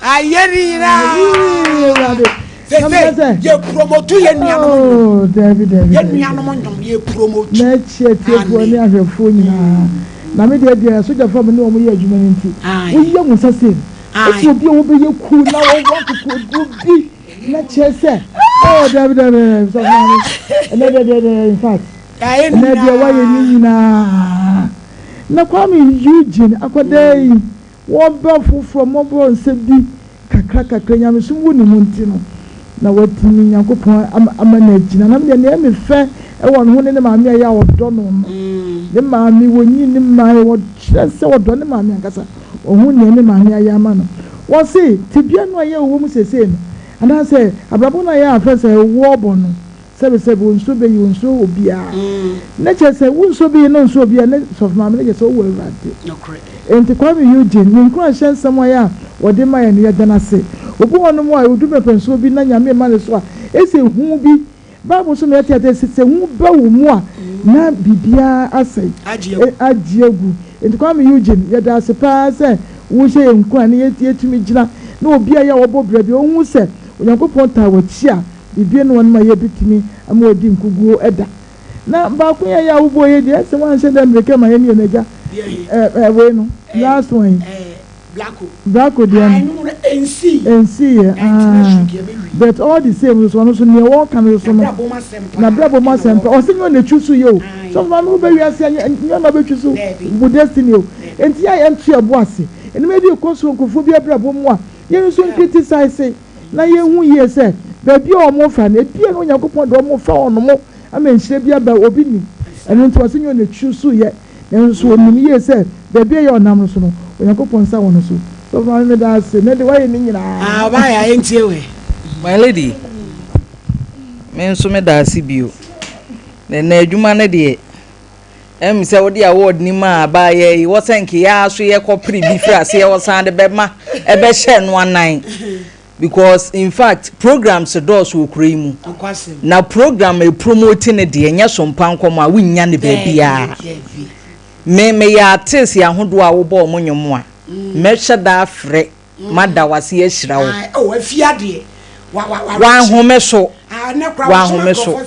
ayerira ye promote ye nuanom oh David ye nuanom ndom ye promote na chetiefo ni ahwefo nyina na me de so jafa me no mo ye adwuma nti wo ye mu sase esi obi wo be ye ku na wo ko bi na chese oh David so na in fact na de wa ye nyina na kwa me Eugene akodai wo ba fufuro mo bro nsebi kakra nyame sumbu ni munti no na watini Nyankopon amana gina na me ne me fe e won ho ne maame ya wodo no ne maame wonyi ne maame wo se wodo ne maame ankasa ohun ne maame ya ama no wo se tibia no ya wo mu sese no ana se abrabo na ya afa se wo bo no sebe wonso be wonso obia na chese wonso be no nso obia ne sof maame ne chese wo awrade no correct enti kwa me Eugene ni nkwa hye nsamo ya wode ma ya ne ya dana se obu wono mo a odu mepenso bi na nyame ma ne so a ese hu bi Bible so na yete se hu ba wo mu a na bibia asai agiegu enti kwa me Eugene ya da se pa se wo hye nkwa ne yetumi gina na obi a ya wo bobra bi ohun se Onyankopon ta wachi a bibia no ma ye bitimi ama odi nkuguo eda na ba ko ya wo boye de se wan hye da mreka ma ye ne naja we no last one Blacko dem NC but all the same so no so ne wo kan so no na brabo ma sempe o se nyo na chusu yo so ma no be wiase nyo na be chusu bu destiny o enti ya entu abo ase eni me bi ko so nkofo bi brabo mu a ye so criticize na ye hu ye se ba bi o mo fa na bi no Yakopon do mo fa ono mo ama nhire bi aba obi ni eni nto o se nyo na chusu ye enso onim ye se ba bi ye onam so no Yakopon sa wono so so fa me da se ne de wa ye ni nyina ba ya entie we my lady me nso me da se bio na adwuma ne de em se wo de award ni ma ba ye wo senke ya so ye kopri bi fra se ye wo san de be ma e be hye no anan because in fact programs doors wo kura mu na program e promote ne de nya Sompa Nkomo a wunya ne ba bia me ya artist ya hodo a wo bo mo nyomo a me hye da afre mada wase ya hyira wo oh afiade wa home so wa home so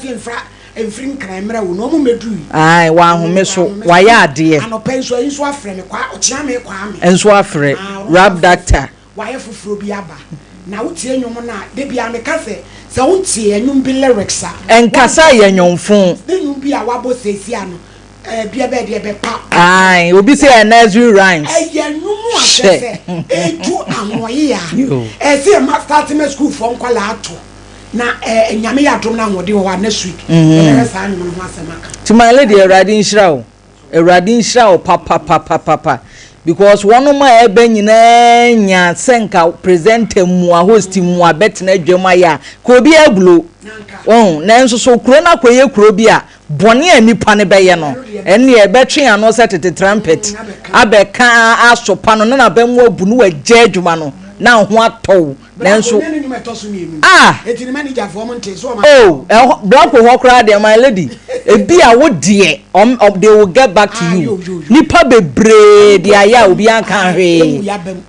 enfrin kramera wo no mo medui ai wa home so wa ya ade anopenso enso afre me kwa ochia me kwa me enso afre rap doctor wa ye fufuro bi aba na wotie nyomo na de bia me kase se wontie enwum bi lyrics a enkasa ye nyomfon de nyum bi a wabo sesi ano bia be de be pa ai obi say nursery rhymes ye nwum afese eju anwoye ya se ma start me school from kwala ato na nyame ya dom na nwode wo next week sa nyum no asemaka to my lady Eradi nshira o papa because one of my ebe nyina nya senka presenter mu a host mu a bet na adwama ya ko bi aglo na nso so kro na koye kro bi a bone anipa ne beye no ene e betwe ano setete trumpet abeka asopa no na ba mu abu no agya adwuma no na ho atɔ na nso eti manager for monte so black ho kra de my lady e bi a wo de they will get back to you nipa bebre de aya obi anka hwe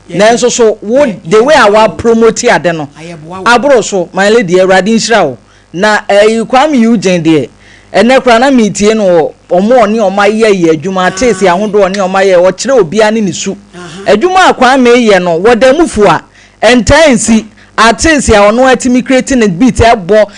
na nso so wo the way our promote ade no abro so my lady Eradi nhyira wo na Kwame Eugene de ene kra na meetie no omo ni omaye ye adwuma tese ahodo ni omaye wo kire obi ani ne su adwuma Kwame ye no wo da mufu a entansi artist ya ono atimi creating a beat ebo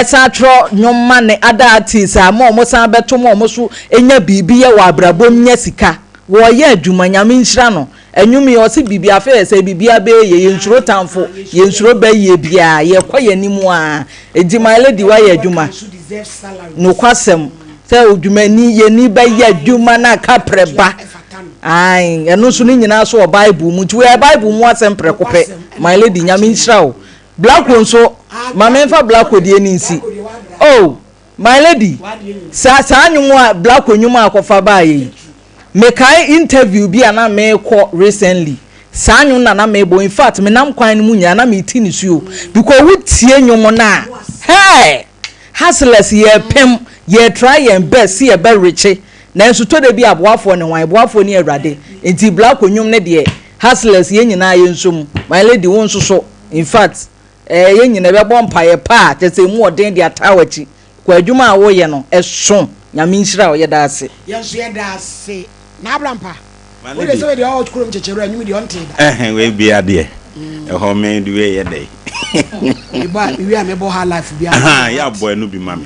esatro nyoma ne ada artist ama omo san beto mo so enya bibi ye wa abrabom nya sika wo ye adwuma nyame nhyira no enwumi yo se bibi afa se bibi abe ye nsuro tamfo ye nsuro ba ye bia ye kwa ye nimu a edi my lady wa ye adwuma no kwasem se odwumani ye ni ba ye adwuma na kapreba ai eno so ni nyina so Bible mu ti we Bible mu asempre kope my lady nyame nhyira wo black one so ma memfa black odie ni nsi oh my lady sa anyumu a black onyumu akofa ba yi me kai interview bi ana me ko recently sa anyun na me bo in fact me nam kwan mu nya na me ti ni suo because we tie nyumu na hey hustlers ye pem ye try and best see a be rich na nso to de bi aboafo ne wan aboafo ni Erade enti black onyum ne de hustlers yen nyina yensum my lady won so in fact yen nyina be bom paye pa te se mu oden dia tawachi kwa adwuma a wo ye no eso nyame nhira wo ye da ase yenso ye da ase na abrampa we dey say dey all kurom checheru anyum dey on table we bia de ho me di we ye dey we am ebo ha life bia ya boy no bi mame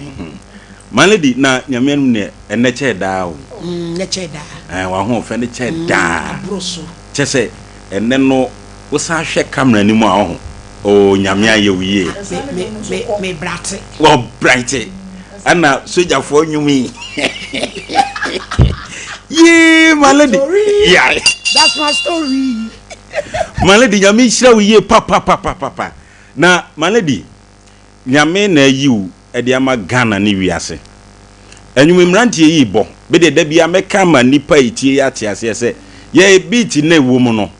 my lady na nyame nu ne ene che da o ne che da wa ho fe ne che da broso che se ene no wo sa hwe camera ni mu a ho o nyame aye wiye me brate wo bright ana soja fo nyumi yeah my lady yeah that's my story my lady nyame hira wiye papa na my lady nyame na yiu ede ama Ghana ni wiase enyum mrantie yi bo be de bia meka ma nipa itie ya tiase se ye beat na ewo mu no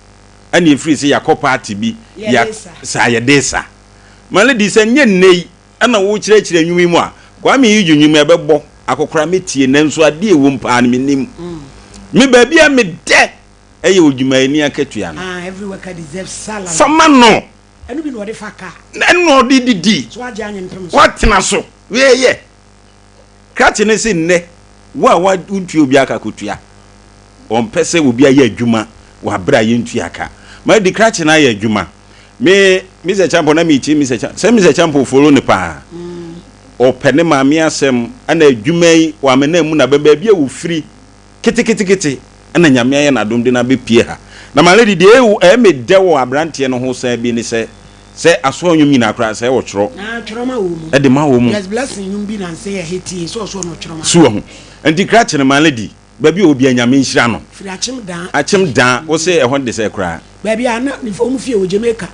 ani free se yakọ party bi ya sa ye desa my lady se nye nei ana wo kire enyum mu a kwa me yi enyum ebebo akokora metie na nso ade ewo mpa na menim me ba bia me de eye odwuma ani akatua no every worker deserves salary fama no enu bi no de faka enu odididi so aje anye mpem so what na so we ye krat ne se nne wa untu obi aka kotua on pese obi aye adwuma wa bra ye ntu aka ma di krat na aye adwuma me Mr. Champo na me chi Mr. Champo follow ne pa o pene ma me asem ana adwuma yi wa me na mu na baba bia wo firi kiti ana nyame aye na dom de na be pie ha na ma lady de e me de wo abrante no ho sa bi ni se aso onwum nyina akra se wo chro na chroma wo mu e de ma wo mu yes blessing nyum bi na se heti so no chroma so ho enti kra che ma lady ba bi obi anyame nhira no firi achim dan wo se e ho de se kra ba bi ana ni fo mu fie wo Jamaica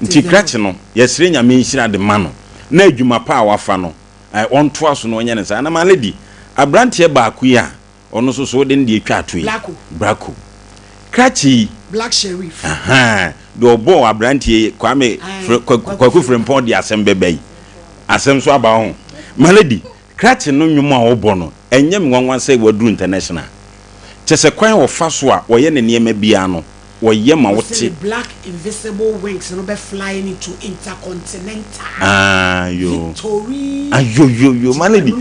enti kra che no yesire nyame nhira de ma no na adwuma pa wafa no on to aso no onye ne sa na ma lady abrante ba ku ya ono so de ndie twa atoi brako krachi black sheriff do bo abrante kwame kwaku frempon di asem bebei asem so aba ho malady krachi no nwum a wo no enyem nwanwan say wadru international chese kwan wo fa so a wo ye ne niema bia no wo ye ma wo te black invisible wings no be flying into intercontinental yo victory yo malady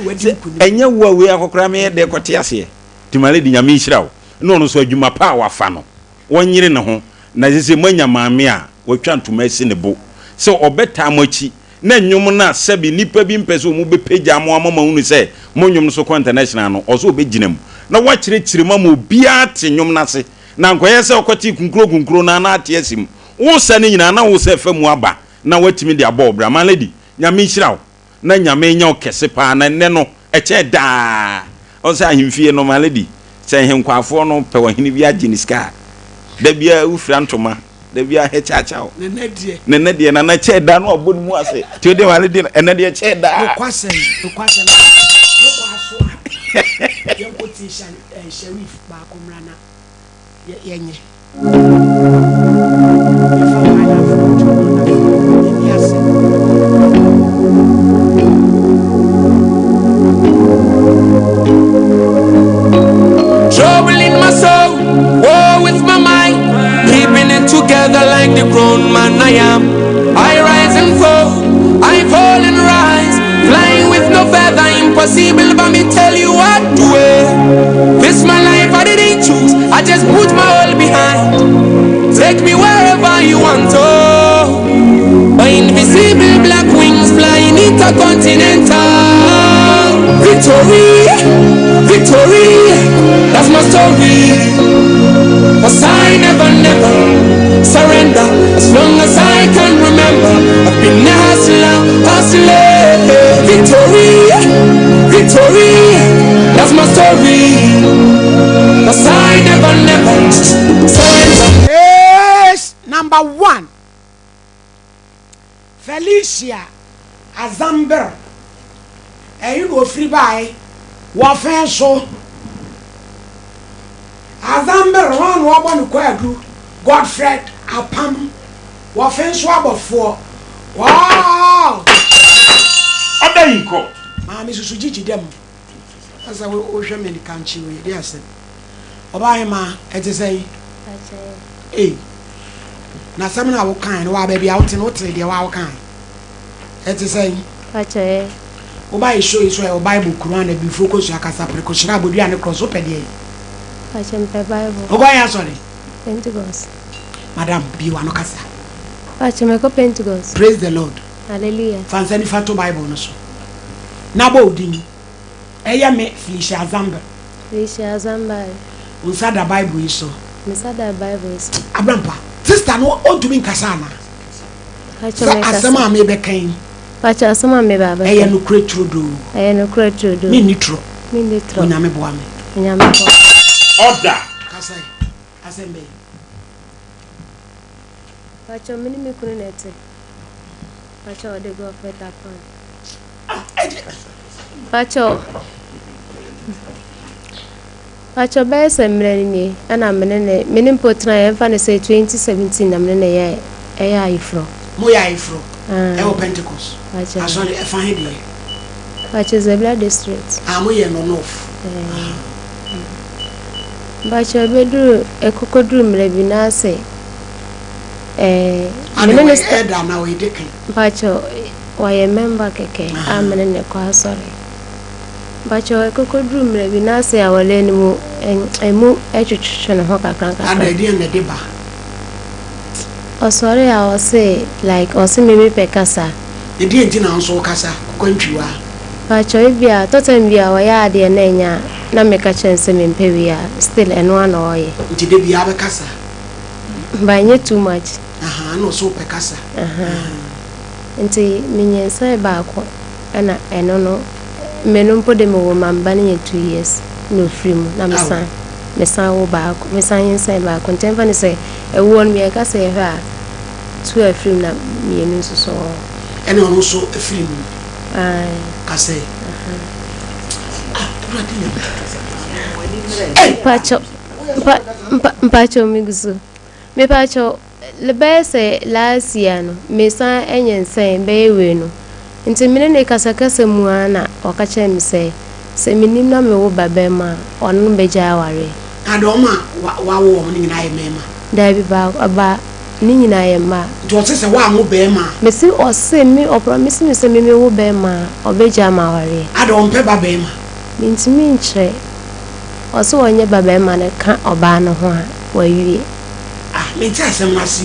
enye wo we akokra me de kote ase ti malady nyame nhira no so adwuma pa wafa no wonyire ne ho na sese manya maame a watwa ntoma asi ne bo se obeta amachi na nwum na sabi nipa bi mpese mu be pagya mo amama hunu se mo nwum so ko international no oso obeginam na wakire mama obia te nwum na se na nkoye se okoti kunkuro na ate asim wo sa ne nyina na wo se famu aba na watimi de aba obra man lady nyame nhira na nyame nya okese pa na ne no eche da o se ahimfie no man lady se henkwafo no pe wahini bi agini ska da bia ufra ntoma da bia he chacha ne die na che da no obon mu ase ti ode wale di ene die che da kwase no kwaso yenkoti sheriff ba komrana yenye trouble in my soul, war with my mind, keeping it together like the grown man I am. I rise and fall, I fall and rise, flying with no feather, impossible but me tell you what to wear. This my life I didn't choose, I just put my all behind. Take me wherever you want to. By invisible black wings flying intercontinental. Victory, victory, that's my story. Cause I never surrender. As long as I can remember, I've been a hustler. Victory, victory, that's my story. Cause I never surrender. Yes, number 1 Felicia Azamber. You go free by warfare so Azamber run wabon kwadu Godfred Apam warfare so about 4. Wow. Other in court. Mami susuji dem. As I will ocean in the country. Yes. Oba ma et say na some na wo kan wa baby out no tre de wa wo kan et say pacha o ba show is o Bible Quran be focus ya kasa pre ko shira bodu ane cross o pede pacha mpe Bible o ba ya sorry Pentecost madam bi wa no kasa pacha me ko Pentecost praise the Lord hallelujah fansa ni fato Bible no so na bo odin eya me Felicia Zamba unsada Bible iso misada Bible iso abrampa sister no o to me kasa na pacha me kasa asema me be kan pacha asema me baba eya no kretro me nitro onya me boa me order kasa asembe pacha mini me kunu nete pacha ode go feta pan pacha bese mreni ana menene potra yemfa ne say 2017 na menene ya ifro mo ya ifro e o Pentecost aso e fa hede pacha Zebra district mo ye no north pacha bedu ekokodru mrebi na say menene eda na we deke pacha waye member keke menene kwa sorry pacha ekokodru mrebi na say awale ni mu emu echuchuchu na ho kakranka and dey na dey ba sorry I was say like osi mimi pekasa e dey nti na nso kasa kwantwiwa pacha ibia totem bia wa ya de na nya na meka chense mempewia still eno ana oye nti de bia be kasa banye too much no so pekasa nti minyensa ba ko ana eno no menum pode mo mamba ne 2 years no free mu na mesan wo ba ko mesan yensa ba ko ntemfa ne se ewo no me ka se ha 2 free na mienu so ene ono so free mu kase pacho migusu me pacho le bese last year no mesan enyensen be we no nti mine ne kasakasa mu ana okache mi se minim na me wo babema onu beja aware adoma wa wo mo nyina ye mema da bi ba ni nyina ye ma jo se wa mo bema me si o se mi o promise me se me wo bema obeja ma aware adom pe babema nti mi nche o so onye babema ne ka oba no ho a wa wie me nti asem wasi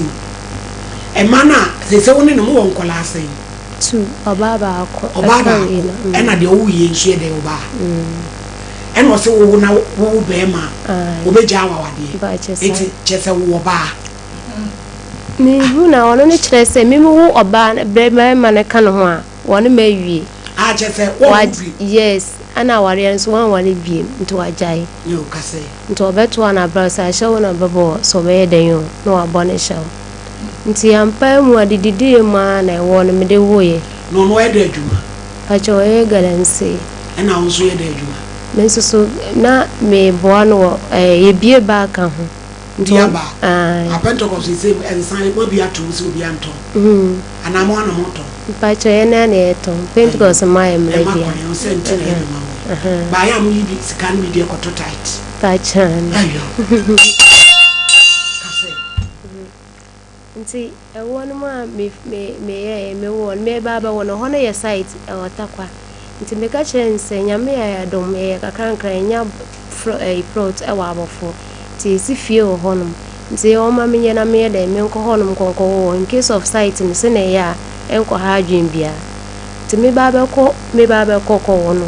e mana se woni no mo won kola asen tu obaba ena de owu ye nso de oba ena o se wo na wo be ma obeja awawade eti chese wo oba ni bu na ono ni kire se mi wo oba be ma ne ka no ho a woni ma wie chese wo yes ana ware nso wan wale biem nto ajai yo kase nto obeto ana brasa shawo na bebo so be den yo no abone shawo nti ampa mu adididi ma na ewo no mede woye no ede adwuma pacho galanse ena onso ede adwuma me so na me boa no ye bie ba ka ho nti aba Pentecost se ensan mo bia to so bia nto ana mo ana moto pacho na eto Pentecost ma em ready ba ya mu yi scan media ko to tight pacho ayo nti ewo no ma me won me baba won ho na ye site e watakwa nti me ka chense nyame ya dom e kakran nya prot e wa abofo ti si fie ho honom nti o ma me na me da me nko honom konko in case of site ni se na ya enko ha adwen bia nti me baba ko wono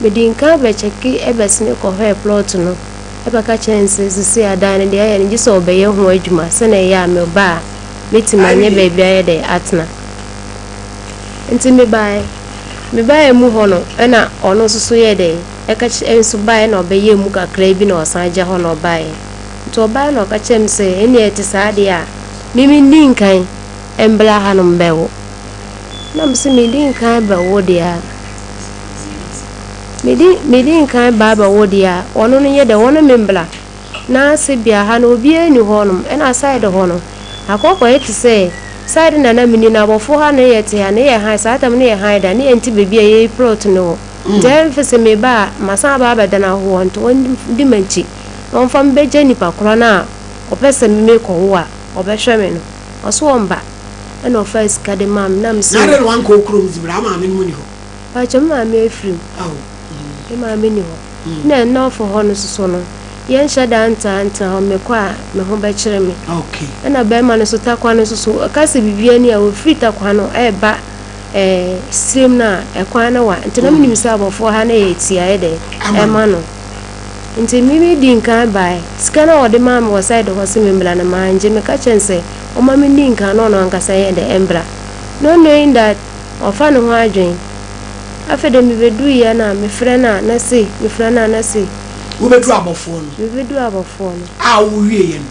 me din ka be cheki e be sine ko he plot no e ba ka chense sisi adan de ya ni ji so be ye ho adwuma se na ya me ba meti manye baby aye de atna nti me bae mu hono na ono susu ye de e ka ensu bae na obeye mu kakra bi na osaje hono bae to bae na ka chem se eni eti saade a mimi ndinkan embla hanum bewo na mse mi ndinkan bewo de a mi ndinkan baba wo de a ono no ye de wono membla na se bia ha na obi eni honum na side hono akoko eti se side na mini na bofo ha na yete ha na ye ha satam na ye ha da na enti bebi ye plot no dem fese me ba masa ba da na ho nto di manchi on fam beje ni pakro na opese me ko wo a obehwe me no oso omba na office kade mam na mse na re wan ko krom zibra ma me mu ni ho ba chama me afrim e ma me ni ho na na ofo ho no so no yen shada anta ho me kwa me ho ba kire me okay na ba ma no so takwa no so kase bibia ni a wo free takwa no e ba stream na ekwa na wa ntina me nim sa abofo ha na etia e de e ma no nti mimi di nkan bai sika na ode ma me side ho se me mbla na ma nje me ka chense o ma me di nkan no no nkasa ye de embra no knowing that ofa no ho adwen afede me bedu ya na me frɛ na se me frɛ na se wo bedu abofo no me bedu abofo no a wo wie ye no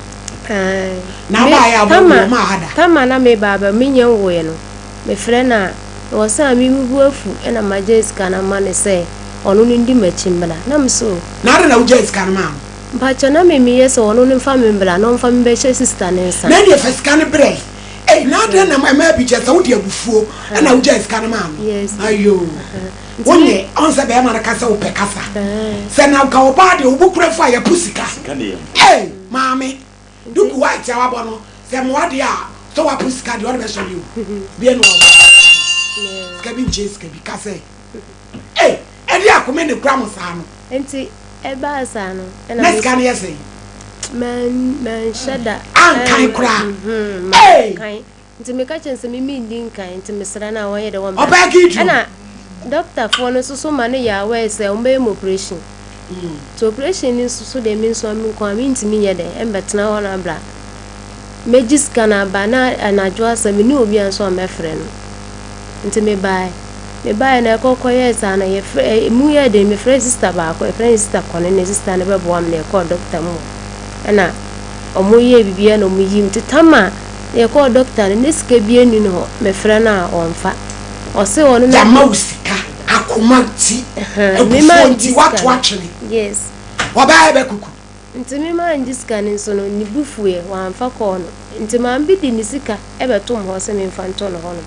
na ba ya bo ma hada tama na me baba me nya wo ye no me frɛ na wo sa mi bu afu na ma Jessica na ma ne se onu ndi machimbla na mso na re na wo Jessica na ma mpacha na me yeso onu ni fa me mbla no fa me be she sister ne nsa na de Jessica ne bre na de na ma bi je sa wo de abufuo na wo Jessica na ma yes ayo wonye onse be ma na kasa wo pe kasa se na ka wo ba de wo bukura fa ya pusika mami duku wa tia wa bono se mo wa de a so wa pusika de wo be so you bi no ska bi Jessica bi kasa edi akome ne kura mo sa no enti e ba sa no na ska ne yesi man shada an kan kura kan nti me ka chense me ndi nkan nti me sra na won ye de won oba gidu na doctor for no so ma ne ya we say o me operation to operation ni so de me so me ko am nti me ye de embetena ho na bra megis kana ba na anajo asem ni obi an so me frɛ no nti me bai na kokoye sa na ye mu ye de me frɛ sister ba ko frɛ sister ko ne sister ne bebo am ne ko doctor mu na omo ye bibia na omo yim titama ye ko doctor ne sika bia ni no me frɛ na onfa o se wonu na jama usika akoma ti me man ti watu actually yes oba be kuku nti me man sika ni so no ni bufue wanfa ko no nti man bi di ni sika e betom ho se me mfa nto no ho no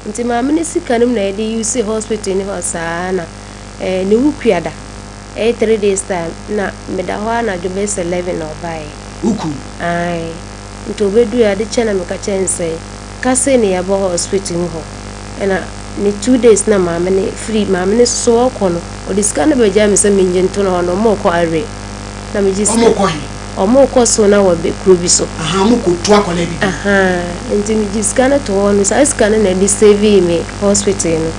nti ma me sika nim na e dey use hospital ni ho saa na ne wukuada 3 days time na me da ho na jo be 11 no bai uku ai nto bedu ya de chena me ka chense ka se ne ya bo hospital ni ho na ni 2 days na ma me ne free ma me ne so ko no o diska na be ja me se me nje no no mo ko are na me jisi omo ko so na wa be kro bi so mo ko to akola bi nti me jiska na to no sa iska na di save me hospital no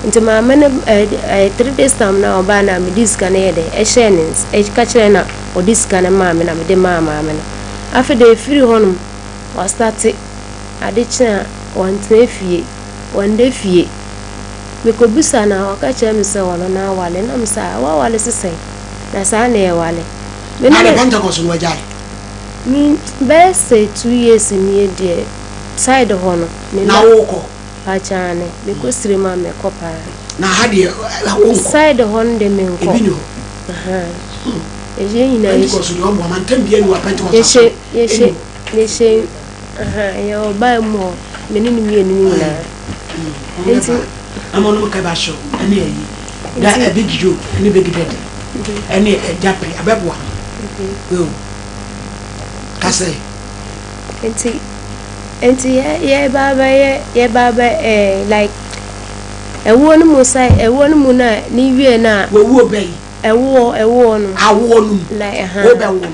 nti ma me ne 3 days time na oba na me diska na yede e shenins e ka kire na o diska na ma me na me de ma me no afa de free honum o start ade kire on trefie on de fie me ko bisa na o ka kire me se wono na wale na me sa wa wale sesai na sa na e wale me na Pentecost no wajai mi be say 2 years ni de side hono me na woko pachane me ko sirima me ko pa na hade wonko side hono de me ko ebino eje ina Pentecost no mo man tambia ni wa Pentecost ye yo ba mo me ni mi enu na enti amono ka ba show ene yi da e big joke ene big dead ene japi abebwa kase enti ye baba like ewo no mo sai ewo no mo na ni wie na wo bei ewo no awo no like wo be wo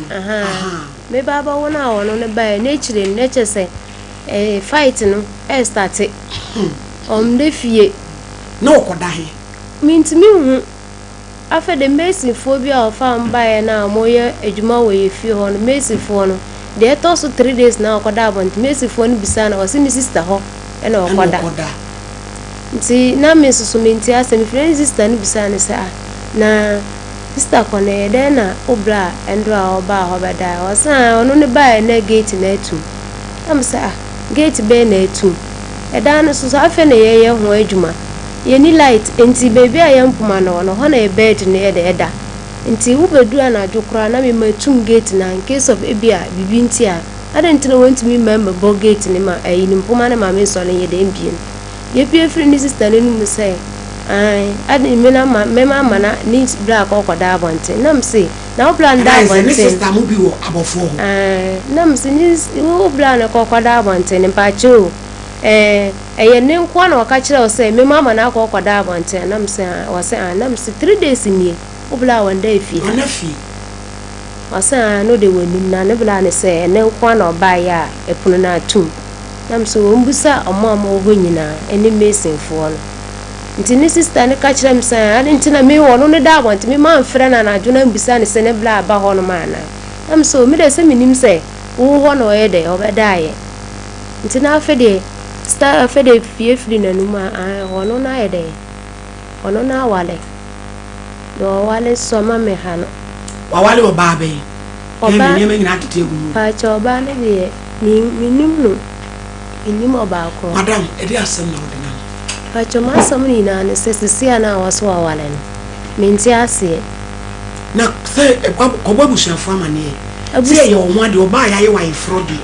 me baba wo na wo no ne ba na chire ne chese fight no start de fie no ko da he mintimi hu afa de Messi phobia of ambaye na moye ejuma we fie ho no Messi fo no de to so 3 days na okoda abont Messi fo no bisa na o se ni sister ho e na okoda nti na me susu menti ase mi friend sister ni bisa na sa na sister ko na de na obra endo a oba ho beda o sa ono ne ba na gate na etum am sa gate be na etum e da no susu afa na ye ho ejuma ye ni light enti baby ayampuma no ho na e bed na ye eda nti wo bedu na adwokra na me matum gate na in case of ebia bibi nti a adent na want me member bo gate ni ma ayi ni mpuma na ma me so na ye de mbien ye pie free ni sister ni mu say adi mena mema mana ni bra ko koda abonte nam se na wo bra nda abonte ni sister mu bi wo abofo nam se ni wo bra na ko koda abonte ni pa cho eye ne nko na waka kire o se mema mana ko koda abonte nam se wo se nam se 3 days ni wo bra wanda efi ona fi wo se no de wani na ne bra ne se ne nko na oba ya epuno na atum nam se wo mbusa omo ho nyina eni mesinfo no nti ni sister ne ka kire msa ade nti na me wono ne da abonte me man frɛ na na adwona mbisa ne se ne bla aba ho no mana am so me de se minim se wo ho no ye de obedaaye nti na afede star afede fie na numa wono na ye de wono na wale do wale so ma me ha no wa wale oba be oba ni me nyina tete egu pa cha oba ne de ni minim no minim oba ko madam e de asem na odena Pachoma samuni na nesesisia na waso awale no menti ase na se ko babusuafo amane se ye wo ade oba ya ye wa ifrodi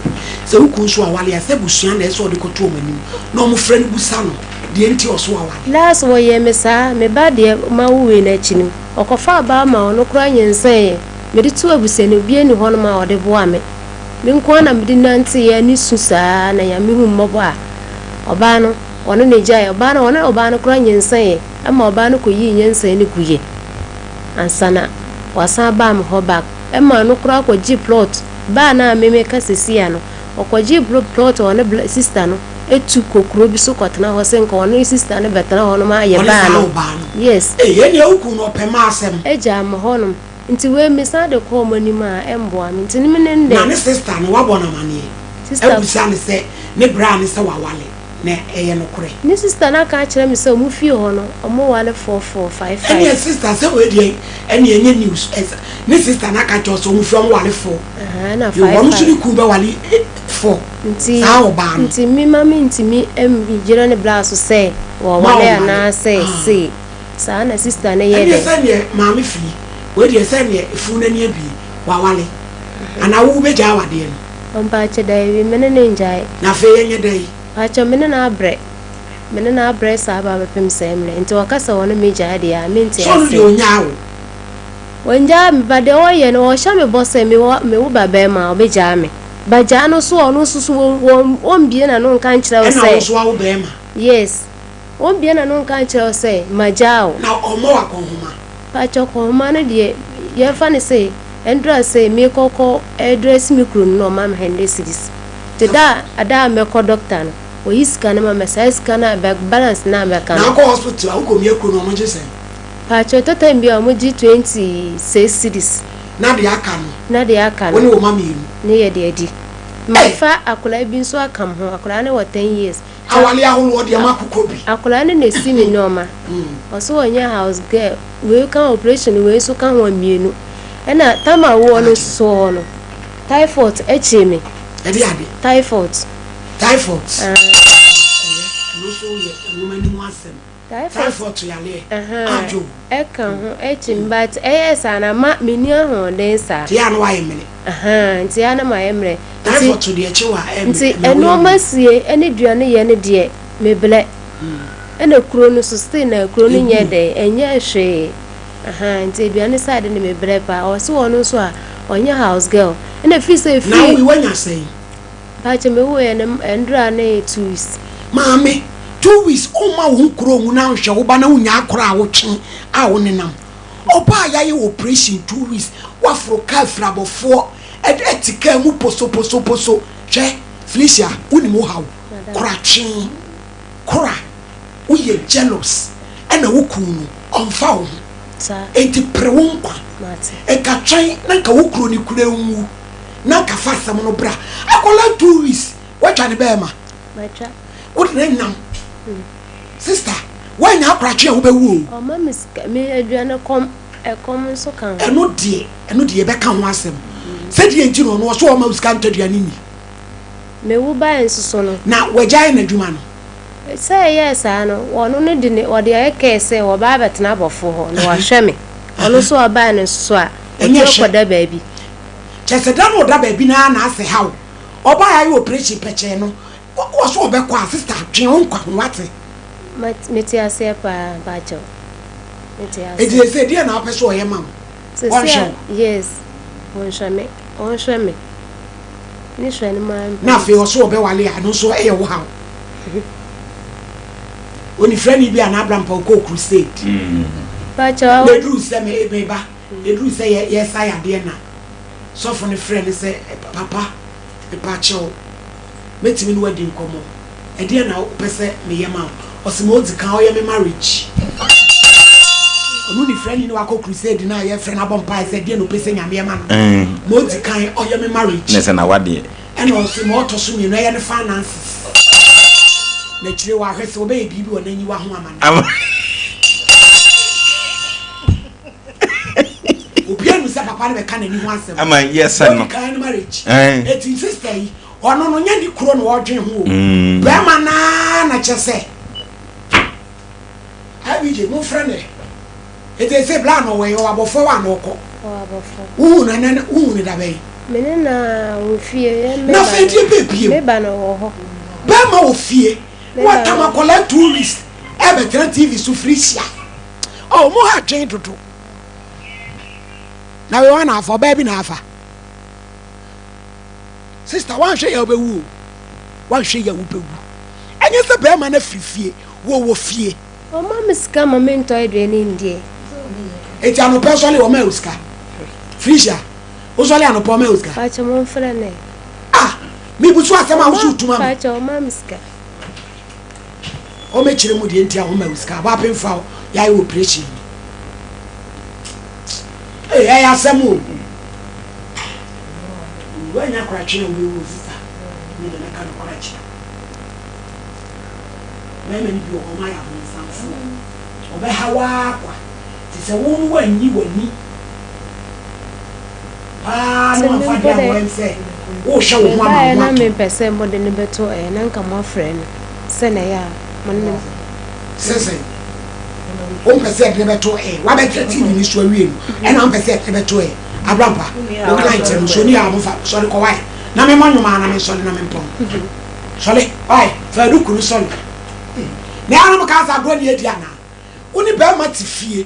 se wukunso awale ya se busua na eso de koto omanim na omo frɛ no busa no de enti oso awale last wo ye mesa me ba de mawuwe na chinim okofa ba ma ono kura nyensen me de tu abuse no bie ni hono ma ode boa me nko na me de nante ya ni susa na ya me hu mmobo a oba no ono ne jaya oba no kura nyensen ama oba no koyi nyensen ni kuye ansana wasa ba m ho back ama no kura ko gi plot ba na meme ka sesia no okogi plot ono sister no etu kokro bi so kwatena ho se nka ono sister no betena ho no ma ye ba no yes ye ne oku no pema asem eja am ho no nti we misa de ko mani ma embo am nti ni me nde na ne sister no wabona mane sister ebusa ne se ne bra ne se wawale na eye no kure ni sister na ka kire me se mu fie ho no omo wale 4455 ene sister se we die ene enye news ni sister na ka kire so mu fie omo wale 4 na 5 yo omo suri ku be wale 4 nti sa oba no nti mi mami nti mi jira ne bra so se wo wale na se sa na sister na ye de ene se ne mami fi we die se ne fu na ne bi wa wale ana wo be ja wade no ompa che dai wi mene ne njai na fe yenye dai acho mene na abre sa ba bepem semle nti wakasa wono meja de ya menti ase so no nyawo wonja me bade oye no sha me bosse me wo baba ma obeja me baja no so ono susu won bie na no nkan kire o se na so wo be ma yes won bie na no nkan kire o se majao na omo akonhoma acho ko ma ne de ye fa ne se endra se me kokko address me krum no ma me hende cities teda ada me ko doctor no o iska na ma size kana back balance na me kana na ko hospital an ko mi ekru no mo jese pa chota mbi o mo G26 cities na de aka no woni o ma mi ni ye de adi mafa akola bi nso akam ho akola ne 10 years awale aholo de ma kokobi akola ne na si mi noma oso onya house girl we kan operation we so kan ho mienu ena tama wo no so no typhoid echeme edi ade typhoid no so ye woman ni wasem typhoid to yale ajo eka ho echim but esa na ma meni ho den sa ti anu wa yemele nti ana ma yemle typhoid to de echiwa nti eno masie ene duane ye ne de meble ena kuro no so stay na kuro no nye de enye hwe nti duane side ne meble pa o so wono so a onye house girl ena fi say fi na we wanya say pa che me wo endra na 2 weeks mami 2 weeks o ma wo kuro hu na hwe wo ba na unya akora a wo twen a wo nenam oba ya ye operation 2 weeks wa fro ka frabofo etika mu poso hwe Felicia uni mo hawo kora twen kora wo ye jealous ena wo kunu onfa wo enti prewonkwa e ka twen na ka wo kuro ni kura wu na ka fasa mo no bra akola 2 weeks wa twa ne be ma what name now sister when you crack you be wu o ma me aduane kom so kan eno de be kan ho asem se de enti no so o ma uska ntaduane ni me wu ba enso no na wajai na dwuma no say yes ano wono no de ne o de eke se wo ba betena bofo ho no wa hwe me ono so aba ne so a enye koda baabi chese da no da baabi na ase hawo oba ya operation peche no wo so obekwa sister twen nkwa wate Metiasia Bajo. It is a dear now, person, your mum. Yes, one shame. Nishwan man. Nothing was so bewally, I don't so a wow. When your friend be an Abraham Poko crusade. Bajo, they do say me, baby. They do say, yes, I am dear now. So from the friend, say, Papa, the Pacho, met me in wedding come on. And dear now, person, me, your mouth, or some old cow, your marriage. Only friend in Wako crusade now, your friend Abon Pie said, dear no person, your man. Most kind or your marriage. Yes, and I want and also more to soon, you know, and finances. Naturally, I have so baby, and then you are woman. Opian was a papa can anyone. Am I? Yes, I know. Kind marriage. It's in sister, or no, any crown watching who. Bramana, just say. Have you no friend? It is a plan away or above 4 1 or Oon and then Oon it away. Menina, we fear nothing to be Bano. Bama will fear. What time I collect tourists? Everton TV to Frisia. Oh, more change to do. Now we want for baby Nafa. Sister, one share your woo. One share your woo. And yes, the Bama a free fear. Wo fear. Oh, Mamma's come a mentor in India. It's an personally or Melska. Frisia. Usually an Opomelska. Patch a mon friend. Ah, me would swat them out to Mamma. Patch or Mamska. O make him with the entire Melska. Wapping foul. Ya will preach him. Hey, I have some more. When you're crouching, we will sister. Need a kind of crouch. Many people on my own. Obey how it's a woman when you will meet. Ah, no, I say, oh, show one. I am in person more than a better and uncle friend. Senaya, Money. Says, oh, percent never to a what better TV is to a real, and I'm percent never to a rampa. Oh, so near I'm sorry, quiet. Now, my man, I'm sorry, I'm sorry, why, for a look, sorry. Now, I'm a cast of good Diana. Only bear much fear.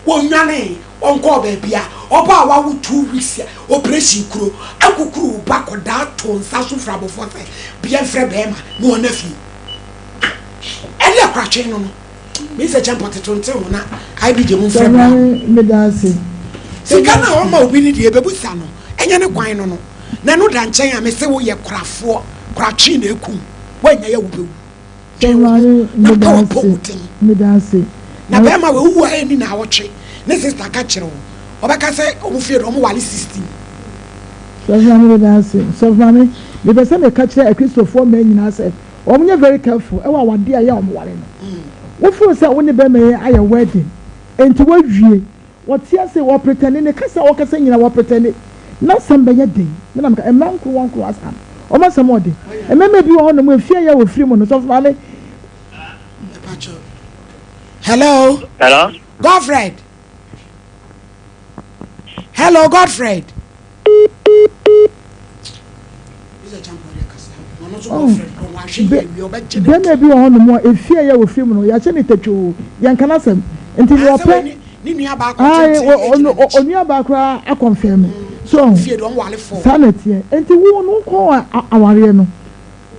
One name, one call baby, or power 2 weeks, operation crew, Uncle Crew, back or that tone, Sasu Frabo Forte, Bien Fred Bema, no nephew. And you're crouching on Mr. Champon, I be the moon from Medasi. So, can I almost win it here, Babusano, and you're not quite on. Nano Dancha, I may say, oh, you're craft for crouching a coon. When you will Medasi. Na bema we wu ani na awotwe ne sister ka kire wo obaka se omufie do mo wale 16 so mama the person me ka kire a Christopher man nyina se omunye very careful e wa wade aye omwale no wo feel say wo ne be me aye wedding enti wo wie wo tie say wo pretend ne kasa wo kasa nyina wo pretend na samba ye den me na e man ko won ko asam o ma sam ode e mema bi wo ho no mo afie ya wo free mo no so mama. Hello. Hello. Godfred. Hello, Godfred. Then maybe on the more if fear you will film no ya chene tetu yan kana sem enti you ope ni nua ba ko onua ba kra a confirm so fear don wale for sanity enti wo no ko aware no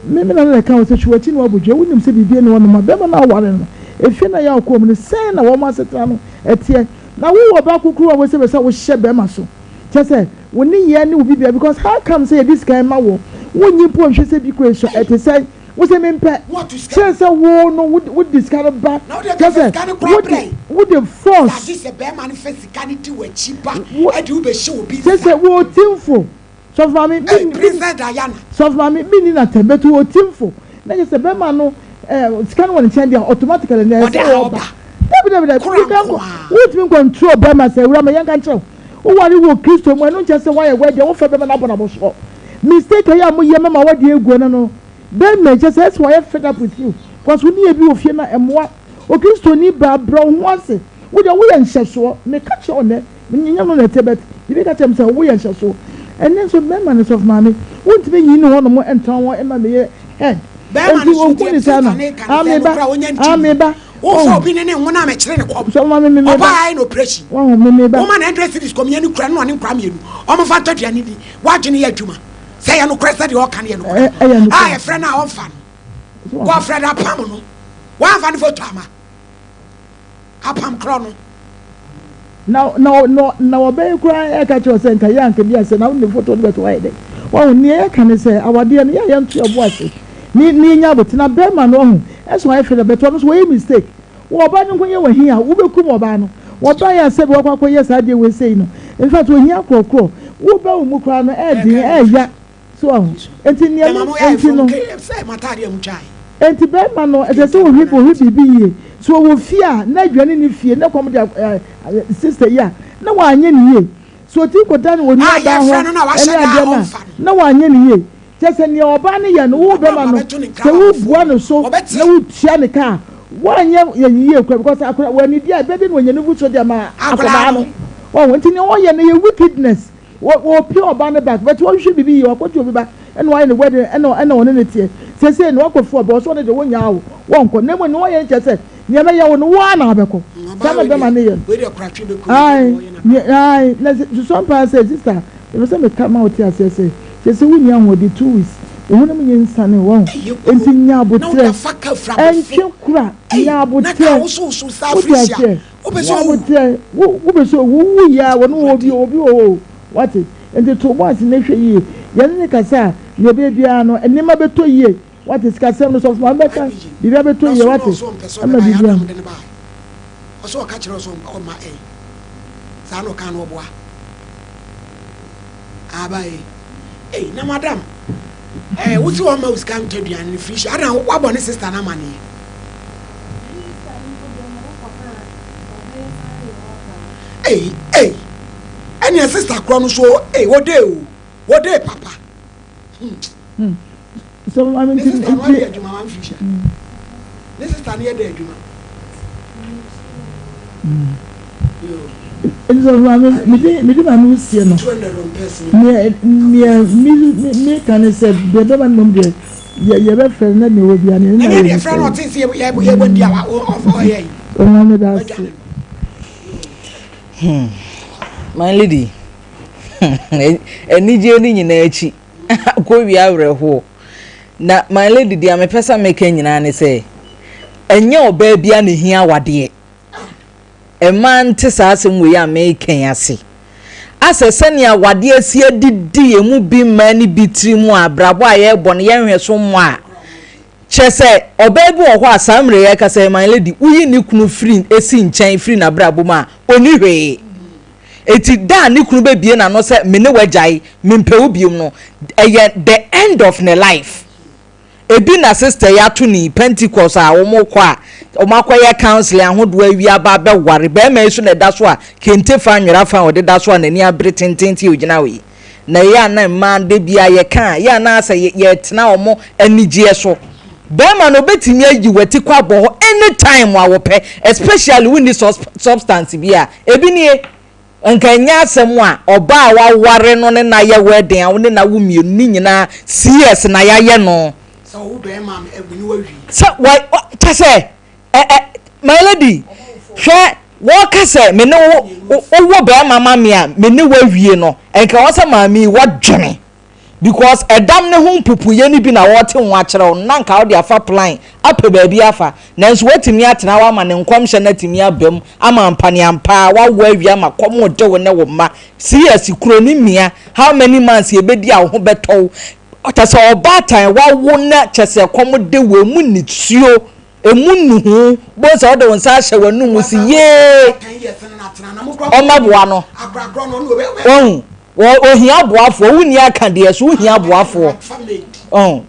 me na le ka o se chuachi no abudwe wonim se bibie no ma be na aware no if na ya ko mu se na wo ma setra no etie na wo ba kukuru wo se be hye be ma so che se wo ni ye ni obi bia because how come say this guy ma wo nyi po hwe se bi ko so ete say wo se me mpe say wo no wo discard back che se wo the force that is a bear manifest physicality we cheaper e do be show obi say wo timfo so for me Princess Diana so for me ni na tebetu wo timfo na je se be ma no scan one change automatically na say oba what mean control be ma say we ma yan kan chew wo wari wo Kristo mo no nche say why we dey wo fa be ma na bona so mistake ya mo ye ma wa dey egu na no be me je say why fed up with you because we need be ofie na emwa o Kristo ni ba bro ho ase wo dey wo ye nhyeso me ka che one nyanya no na tebet you be ka tem say wo ye nhyeso and then so me man so of mama won't be yin ho no mo entan wo e ma me head enti okuni sana ameba o bi ne wona me kire ne ko so ma me oba no operation wo me ba o ma na interest is come yanu kura no ne nkwa mienu o mo fa todua ne bi wa dwene ya adwuma say ya no kresta de o kan ye no ah e friend na o fa no go friend apam no wa fa no photo ama apam kro no na obey kura e ka cho se nka ya nka bia se na wo ne photo no beto wa ide wa wo ne e ka ne se awade no ya ntu abo ase ni nya botina be ma no hu eso wa fe beto no so we mistake wo ba no konye wa hia wo bekum oba no wo ba ya se be wo kwakọ yes ade we sei no in fact wo hia krokro wo ba wo mu kura no e din e ya so ahu enti ni enti no say matari am chai enti be ma no e se wo bibi ye so wo fia na dwane ni fie na kom de sister ya na wa anye ni ye so ti ko dan wo ni aba ho na wa anye ni ye tese ni oba ne ye no wo be ma no se wo bua no so na wo tia ne ka wa anye ye kwa because akora wa ni dia be bi no nye no vu so dia ma akora no wo enti ni wo ye no ye wickedness wo pure oba ne back but wo hwe bibi ye wo obi ba eno ayi ne wedding eno one ne tie sese no akofo oba so ne de wo nya wo wonko nemo no ye nche niya me ya wo no wa na abeko sama be ma ne ye we dey kwatwe be ko ai na Sompa say sister e say me come out here say wo nya ho de 2 weeks e ho na me nsane wo enti nya abotre enche kura nya abotre na ka so sa Africa wo be so wo ya wo no obi o what enti to once na hwe yi ye ne kasa ye be bia no enima beto yi what is kasem no so for America bibia beto yi what ama bibia oso ka kire so o ma sa no kan oboa abai na madam wuti o ma uskam teduan ni fish ada wa bo ne sister na mane any sister kro no so wo dey papa so I mean this is one day aduma one fish this is tani dey aduma so I mean me ma no sie no me can say be do man mom dey ye be friend na me obi an na ye friend o tin say ye bondi awa o ye o ma me da my lady enije ni nyina echi ko wi awreho na my lady dia me pesa make nyina ne say enye oba bia ne hia wade e man te saasem we ya make ase asese a wade asi adidi emu bi mani bitirimu abrabo aye bone ye hweso mo a chese oba bi wo ho asamre ye ka say my lady uyi ni kunu free esi nchen free na brabo ma oni hwe eti da ni kunu be bie na no se me ne wajai me mpewu biom no the end of the life ebi na sister ya to ni Pentecost a wo mo kwa o makoye counseling ahodo awi aba be ware be ma isu na da so a kente fa nwera fa o de da so a nani abre tententi ogina we na ya na ma de bia ye kan ya na asa ye tena o mo anigye so be ma no betimi ayi wati kwa bo anytime wa wo pe especially when this substance bia ebi ni nka nya asem a oba wa ware no ne na ye wedding a wo ne na wo mienu ni nyina CS na ya ye no so wo be ma ebuni wa wi so why say my lady hwe wo ka say me ne wo be mama me a me ne wa wie no enka wo say mama wo dwene because edam ne ho pupuye ni bi na wo te ho akere wo na nka wo de afa plan ape ba bi afa nanso watimi atena wa ma ne nkwamhye na timi abam ama mpane ampa wa wo awia ma kom de wo ne wo ma CS kuro ni mia how many months ye bedi a wo beto otase obatan wa wo na chese kom de wo mu ni tuo emunuhu bo so de wonsa hye wanu mu si ye o maboa no agragro no no ohia boafo wuni aka de so ohia boafo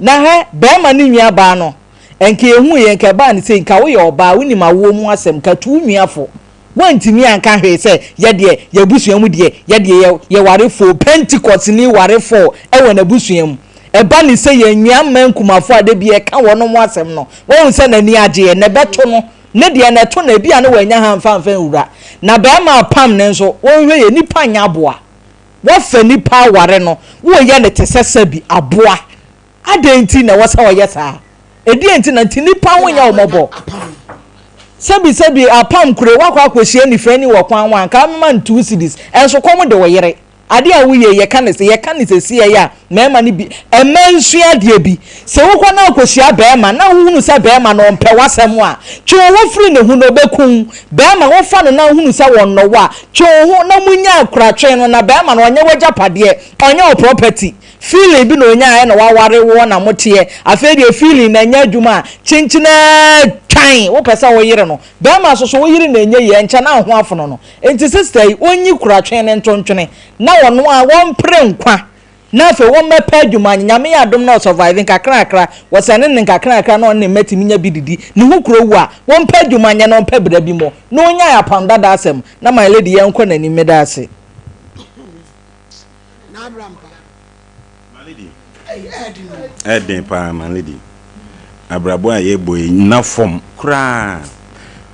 na he be ma ni nua ba no enke ehu ye nke ba ni se nka wo ye oba wuni ma wo mu asem ka tu nuafo wantimi anka hwe se ye de ye busuamu de ye de ye ware fo Pentecost ni ware fo e na busuamu e ba ni se ye nua mankumafo ade bi e ka wono mu asem no won se na ni age ne beto no ne de na to na bia na wanya ha mfa wura na be ma pam ne nso won hwe ye nipa nya aboa wo fa nipa ware no wo ye ne tesesa bi aboa adenti na wo sa wo ye sa edi enti na nipa wonya omobo sebi apam kure wakwa akohie ni fani wo kwan wan ka man 2 cities enso kom de wo yere ade a wo ye ka ne se si ya mema ni bi emansua de bi se wo kwa na akohia bema na hunu se bema no mpe wasem a twe wo firi ne hu no bekun bema wo fa no na hunu se won no wa twe ho na munya akura twe no na bema no onye wajapade onye o property feeling bi no onya na waware wo na motie afa de feeling na nya adwuma chinchina twan wo pesa wo yire no bema so wo yire na enye ye ncha na ho afono no enti sister yi onyi kura twen ne ntontwene na wono a won pre nkwa na fe won mepa adwuma nyame ya dom na surviving kakra wasane ne kakra na on metimi nya bididi ne hu kuro wu a won pa adwuma nya na on pa bra bi mo na onya ya panda da asem na my lady ye nkọ na ni meda ase na abram Eden pa man lady abrabo a ye boy na form kra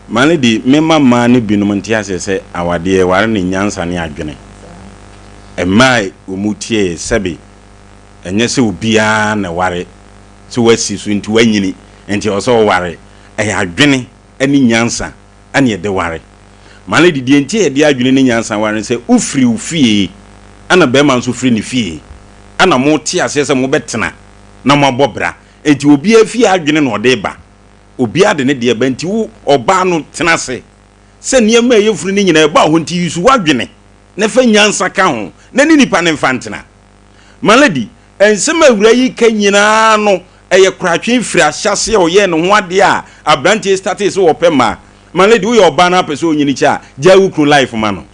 man lady me mama ne binom ntiase se awade e ware ne nyansa ne adwene emai omutie sebe enye se obia na ware so wasi so nti wanyini enti oso ware e adwene ani nyansa ane de ware man lady die nti e de adwene ne nyansa ware se ufiri ufie ana be man so firi ne fie ana mo ti asese mo betena na mo abobra enti obi afie adwene no de ba obi ade ne de ba enti wo oba no tena se niam ayefuru ni nyina ba ho nti yusu wadwene na fa nyansa ka ho na ni nipa ne mfantena maladi ensema awura yi ka nyina no eye kratwe firi ahyase o ye ne ho ade a abrantie status wo pema maladi wo ye oba na pese onyini cha ja wukru life ma no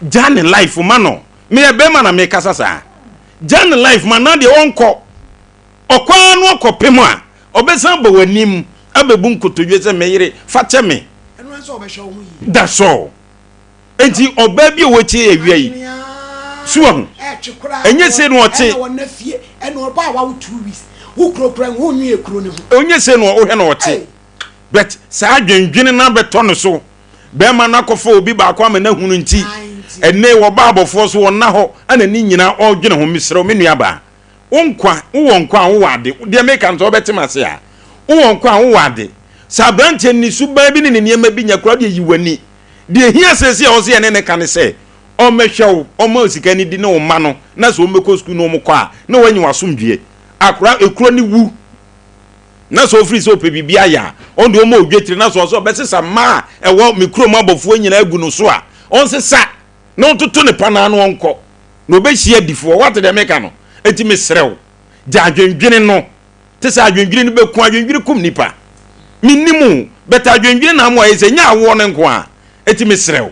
jan life ma no me e be ma na me kasasa jan life man na de onko okwa no okopem a obesan ba wanim abebu nkotodwe se meyire fache me eno enso obehwe wo yi that's all enti oba bi owechi ewia yi suo enye se no oche eno na fie eno ba wa 2 weeks wo krokra wo nwi ekro ne ho onye se no wo he no oche but sa adwendwene na beto no so be ma na kofo obi ba kwa ma na hunu nti ene wo ba abofo so wona ho ana ni nyina odwene ho misro me nuaba wonkwa wo wade de make am so betima se a wonkwa wo wade sabrante ni suba bi ni niema bi nyakura de yiwani de hia sese o se ene ne kan se o mehwew o ma osika ni di ne o ma no na so o meko school no mko a na wanyi wasomdue akura ekuro ni wu na so free so pe bibia ya on de o ma odwetire na so besesa ma ewo mikro ma abofo nyina agu no so a on se sa no tutu ne pana no onko no be hia difo what de make no eti mesrew ja adwendwene no te sa adwendwene no be ku adwendwene kum nipa minimu beta adwendwene na mo ayese nya awo ne nko a eti mesrew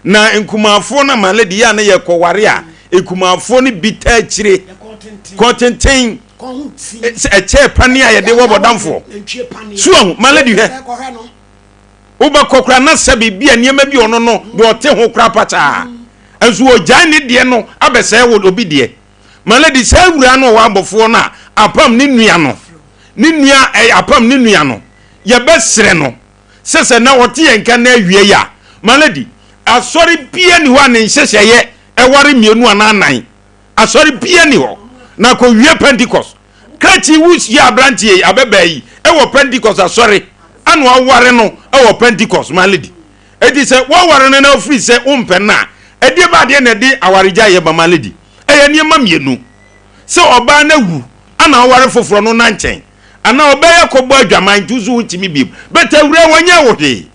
na enkumafo na maledi ya na ye koware a enkumafo ni bita akire kontenten eche pani a ye de wobodamfo suo maledi he uba kokra na sabi bia niema bi ono no de ote ho kra pata enso ojan ni de no abese wo obi de maledi sa wura no wa abofo na apam ni nua no ni nua apam ni nua no ye besere no sese na wote yenka na awie ya maledi asori bia ni wa ne nhyehyeye eware mienu ananan asori bia ni ho na ko wie Pentecost krati wus ya abrantie abebai ewo Pentecost asori anu aware no ewo Pentecost maledi edi se wo ware no na free se umpe na edi ba de na di awareja ye ba maledi eye niema mienu se oba na wu ana aware foforo no na nchen ana obeye kobo adwaman tuzu utimi bib beta wure wanya wode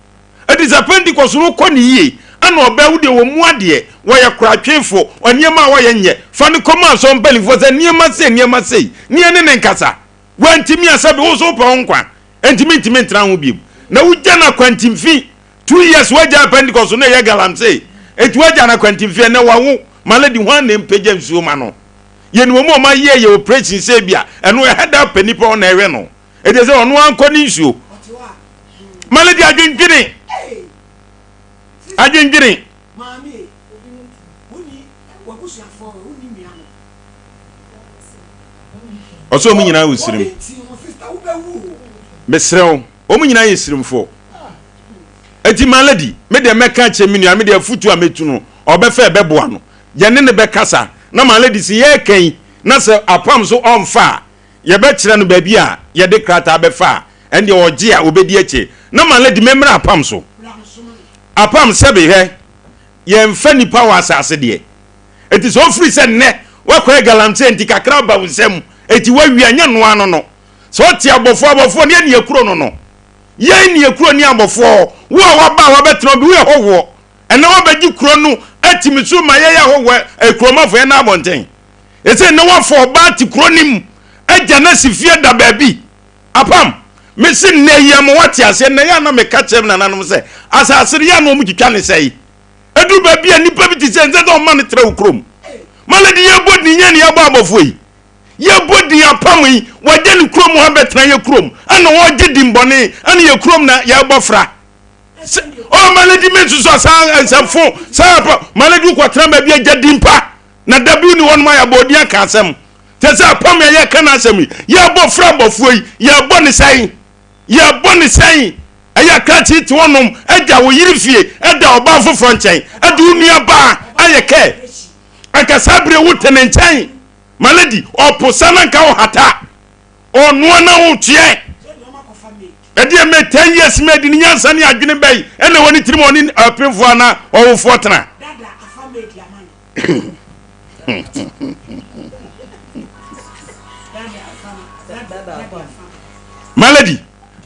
edi se Pentecost no ko ni yie ana obewu de wo mu ade wo ye kratwefo oniema wo ye nye fa ne koma so mpelifo se niema sei nie ne nkasa wantimi asabe wo so pa nkwa entimi ntra ho bib na wugya na kwantimfi 2 years wagya Pentecost no ye galam sei eti wagya na kwantimfi na wawo maledi ho na mpegya nsuo ma no ye no mo ma ye operation sei bia eno head penipa on na ewe no eti se ono anko ni nsuo maledi adwendwene mami oni wakusu afọ oni miano oso mu nyina wosirim mesrew o mu nyina yesirimfo eti maledi me de meka che minu me de afutu ametu no obefa ebeboa no ye ne be kasa na maledi si ye kan na se apam so onfa ye be kire no baabi a ye de krata be fa ende oje a obedi eche na ma lady memra apam so apam sebe he ye mfa nipa wa asase de eti so free se ne wakwa galamse enti kakra ba wonsem eti wawi anya no ano no so ti abofo ne ne ekuro no no ye ne ekuro ni abofo wo wa ba wa betro bi we howo ene wa bagi kuro no atimi so ma ye howo ekuro mafo ye na abonten ese ne wa fo ba ti kuro nim agya na sifie da baabi apam mesin ne yam wati ase ne ya na me ka chem na nanom se asasire ya no mu twitwa ne sei edu baabi anipa bi ti se nze do man tre ukrom maladi ye bodi nya ne ya ba abofoi ye bodi apam yi waje ne krom ha betra ye krom ana waje dimbone ana ye krom na ya bofra o maladi me so sa pa maladi ko tra baabi agya dimpa na dabi ni won ma ya bodi aka asem tesa apam ye kana asem ye bofra bofoi ye boni sai aya krati ti wonom agya wo yiri fie eda oba foforo nchen edu nua ba ayeke aka sabre wutene nchen maladi oposana nka hata onu na wutie edi me 10 years me di nyansa ne adwene bai ene woni tirim oni apemfo ana owofo tena dada afamedi amano maladi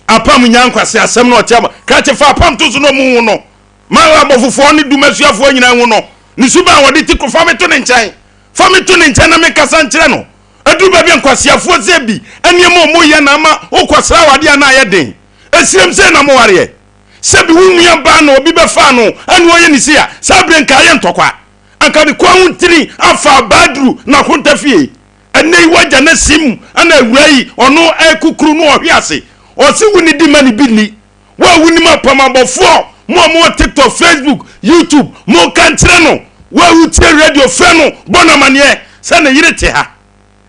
apam nyankwase asem no otiama ka che fa apam to so no mu no mala bofofo ne dumasuafo nyina hu no ni suba wodi ti ko fa me to ne nchen na me kasa nkyere no adu ba bi nkwasiafo zebi eniemo mo ye na ma okwasra wade na aye den esirem se na mo ware sebi wunua ba na obi be fa no anu oye ni sia sabre nka aye ntokwa anka de kwa huntiri afa badru na kontafie enei waja na sim ana awurai ono ekukuru no ohwiase osi wuni di mani bili wa wuni ma pamabofo mo TikTok, Facebook, YouTube mo kantre no wa wutie radio freno bona mane se na yire te ha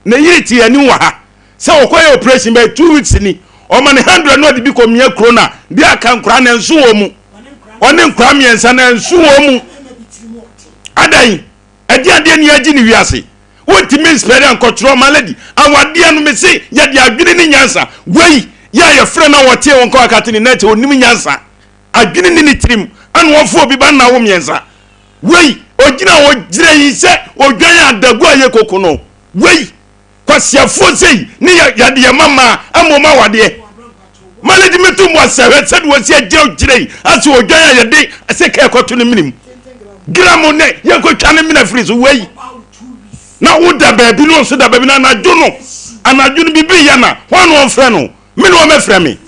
na yire te ani wa ha se okoye operation by 2 weeks ni o man 100 no de bi ko mia krona bi aka nkra na nso wo mu oni nkra miensa na nso wo mu adan ade ni agi ni wiase wonti min spere an control malady awade no me se ya de adwene ni nyansa wei ya frena wote won ko akate ni net onim nyansa adwene ni trim an wonfo obi ba na wo miensa wei ogina wo gire yi se odwan adagu aye kokono wei kwasiafo sei ni ya de mama amoma wade malady metum wasawe said wasi agye gire aso odwan ya de ase ka ekoto ni minim gramo ne ya ko twane mina freeze wei na woda baabi no so da baabi na anadwo no bibi ya na hono on frɛ no me no me frɛ me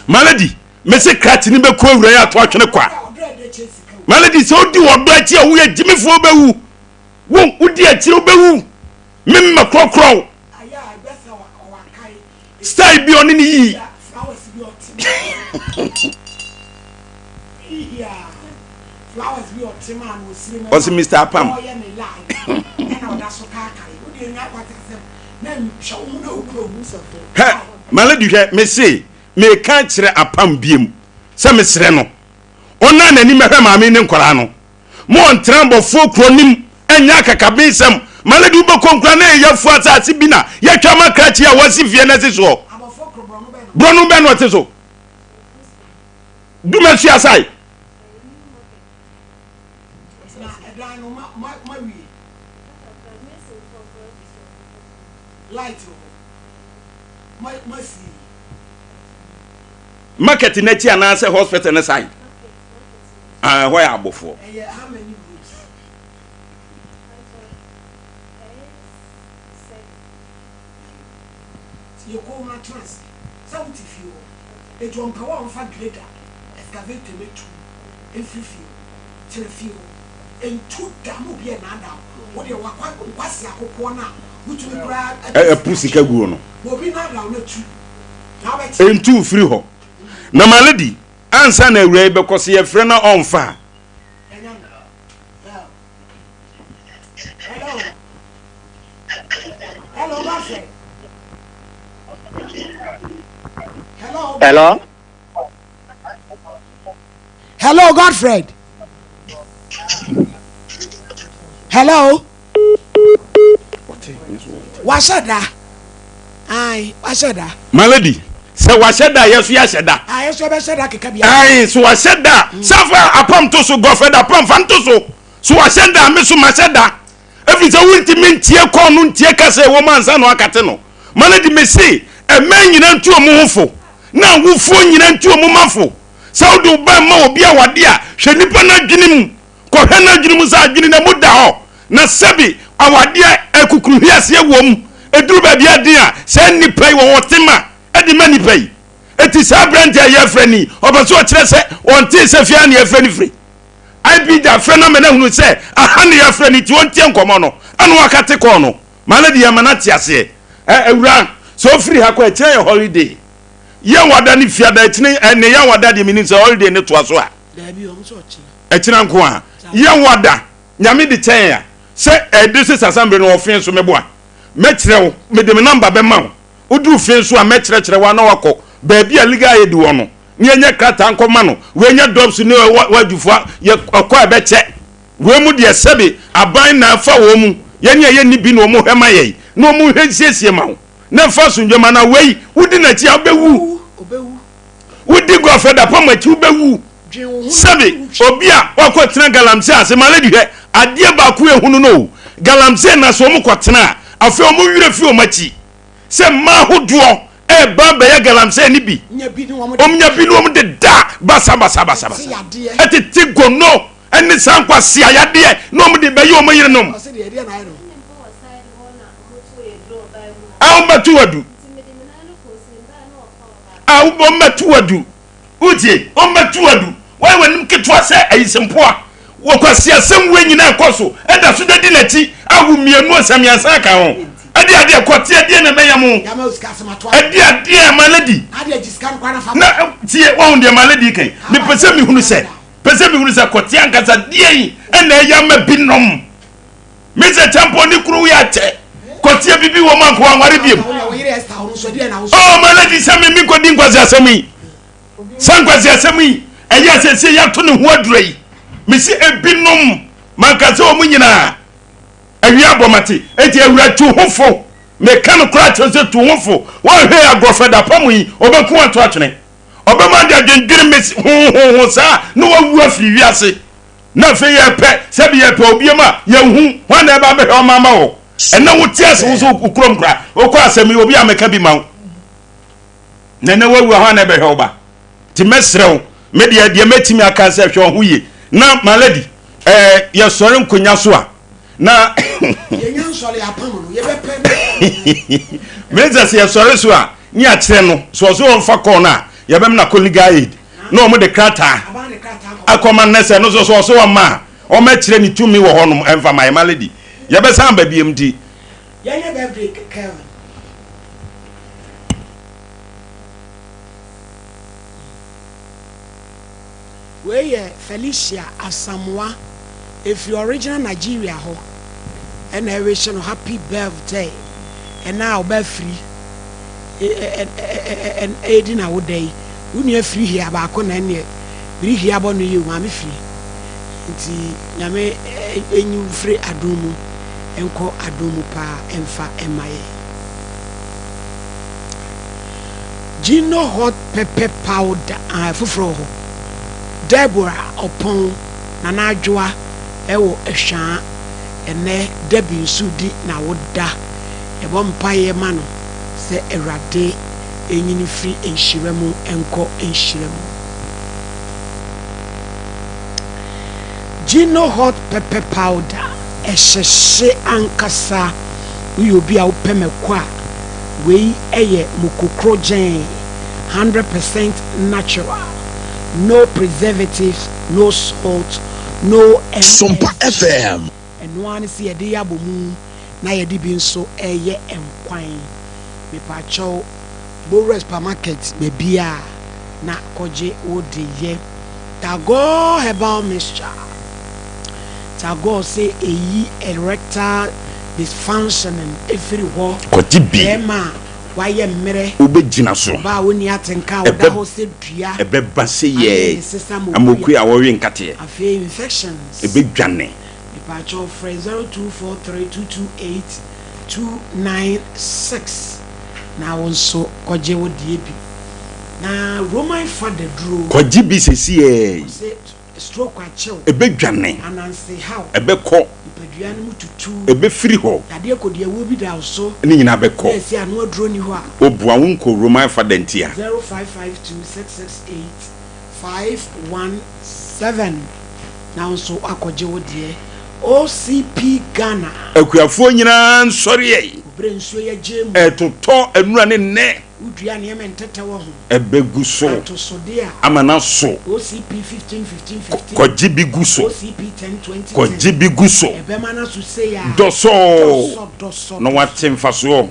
malady me se krat ni be ko wura ya to atwene kwa malady se odi wodo achi a wo ya jimifo bewu wo odi achi obewu me me krokro style bi oni ni yi flowers bi otima no sire na o Mr. Apam ha malady he me say me kan kire apam biem se me sire no ona nani mehwe maame ne nkora no mo ntrambo fo kronim anya kakabisem malady ube konkra na yafu atase bi na ya twama krachi a wasi fie na seso bronu be no teso duma sia sai light market na ti ana say hospital na side where abofo how many rooms you go mattress sound if you e jom ka wa fa grader excavator metu enfifio telefio entu damu bia na ada wo de wakwa kwasi akokọ na wutumi bra pussy ka guo no obi na ada na tu na ba entu free ho na malady ansa na awura be kwose ye frɛ na onfa hello Godfred hello washada ai washada my lady se washada yesu ya shada yesu be shada keka bia ai so washada safa apam to so gofeda apam fan to so washada me so mashada every say wunti mentie ko no ntie kase wo mansa no akate no my lady me say e man nyina ntu omo hofo na wufo nyina ntu omo mafo saudu ba ma obi awade a hwe nipa na dwene mu ko hwe na dwene mu sa dwene na mu da ho na sabi awade akukuru hiase wom eduru ba bia din a se nipa yi wo wotema edi ma nipa yi eti sa brand ya yefrani obaso o kire se wonte se fia na yefrani free I be da friend na hunu se aha na yefrani ti wonte nkomo no anu akate ko no maladi ya manati ase ewura so free ha ko e kire holiday ye wada ni fia da tini ene ye wada de mini se holiday ne to aso a da bi o so chi e kire nko a ye wada nyame de ten ya se this assembly no ofin so mebo a me kire wo me de me number be ma wo uduru fin so a me kire wa na wako ba bia liga ye di wo no nye krata nkoma no we nya dobs ni wadufo ye okwa be che we mu de sebe aban na fa wo mu ye nya ye ni bi no mu hema ye no mu hesiesie ma wo na fa so ndwema na we wudi na ti obewu wudi go fa da pama ti obewu sebe obi a wakọ tena galamse ase maledi he ade ba ku ehunu no galamse na so mu kwotena afi o mu wire fi o machi se ma hodo e ba be ya galamse ni bi nya bi ni wo mu de da basa etiti gono eni sankwa sia ya de no mu de be ye o mu yire no awu matuwadu utie o matuwadu why when kitwa say ayisempoa wo kwase asem we nyina ekoso eda so de nati awu mienu asamiansa ka ho ade kote ade na meyamu ade maladi na tie wo de maladi kan me pese mi hunu se kote ankasa die ena ya ma binom me se tempo ni kuru ya te kote bibi wo man ko anware biem oh maladi se mi ko din kwase asemi sankwase asemi eya sese ya to ne ho adurei me se ebinom mankasa o munyina awi abomate eti awura tu hofo me kan kra chose tu hofo wa hwe agrofeda pamuyi obeku anto atwene obema de adwendwere mes ho sa no wa wu afiri wiase na fe ye pe se bi ye pe obiema ye hu wa na ba be o mama wo ena wo tiase wo so ukrom kra okọ asemi obi ameka bi ma na wa wu ha na be hwe oba ti mesrew me de metimi aka se hwe ho ye na maladi ye sore nkonya so a na yenya nsole apam no ye bepe meza se sore so a ni akire no so onfa ko na ye bem na colleague aid na o mo de krata akoma nese no so ma o ma kire ni tumi wo honom enfa my malady ye be san ba biem di yenya be break Kevin we Felicia Asamoah if you original Nigeria ho and I wish you happy birthday and now be free and aiding our day when you free here ba ko na ne free here bo no you ma me free nti nyame enyu free adomu enko adomu pa emfa emaye Gino hot pepper powder fufro ho Deborah upon nana adwoa ewo ehwa ene debi sudi na woda ebo mpaye ma no se erade enyini free enhiremu enko enhiremu Gino hot pepper powder ehhehye ankasa we obi a wopemekwa we eye mukokrogen 100% natural no preservatives no salt no Sompa FM and one see a day abomu na ye di bi nso eye enkwan me pa chow Bora supermarket be bia na koje odi ye Tago herbal mixture Tago say eyi erectile dysfunctioning everywhere koti bi ema waye mmere obegina so ba woni atenka oda ho se dua ebeba se ye amoku a wo wen kate afi infections ebedwane ipacho free 0243228275 296 na wonso koje wo die bi na Roman father dro koje bi sesi stroke kwa chill ebe dwane ananse how ebe ko ipadua no mututu ebe firi ho ade ko de wo bi da so ni nyina be ko esi anu adro ni ho a obua wonko Roman father ntia 0552668517 na wonso akoje wo die OCP Ghana akuafo nyina nsori ye obre nsuo ye gem etoto enura ne ne udua ne mentete wo ho ebegu so atosode a amana so OCP 15 koje bi gu so OCP 10 20 koje bi gu so ebe mana so say ya doso doso no watemfa so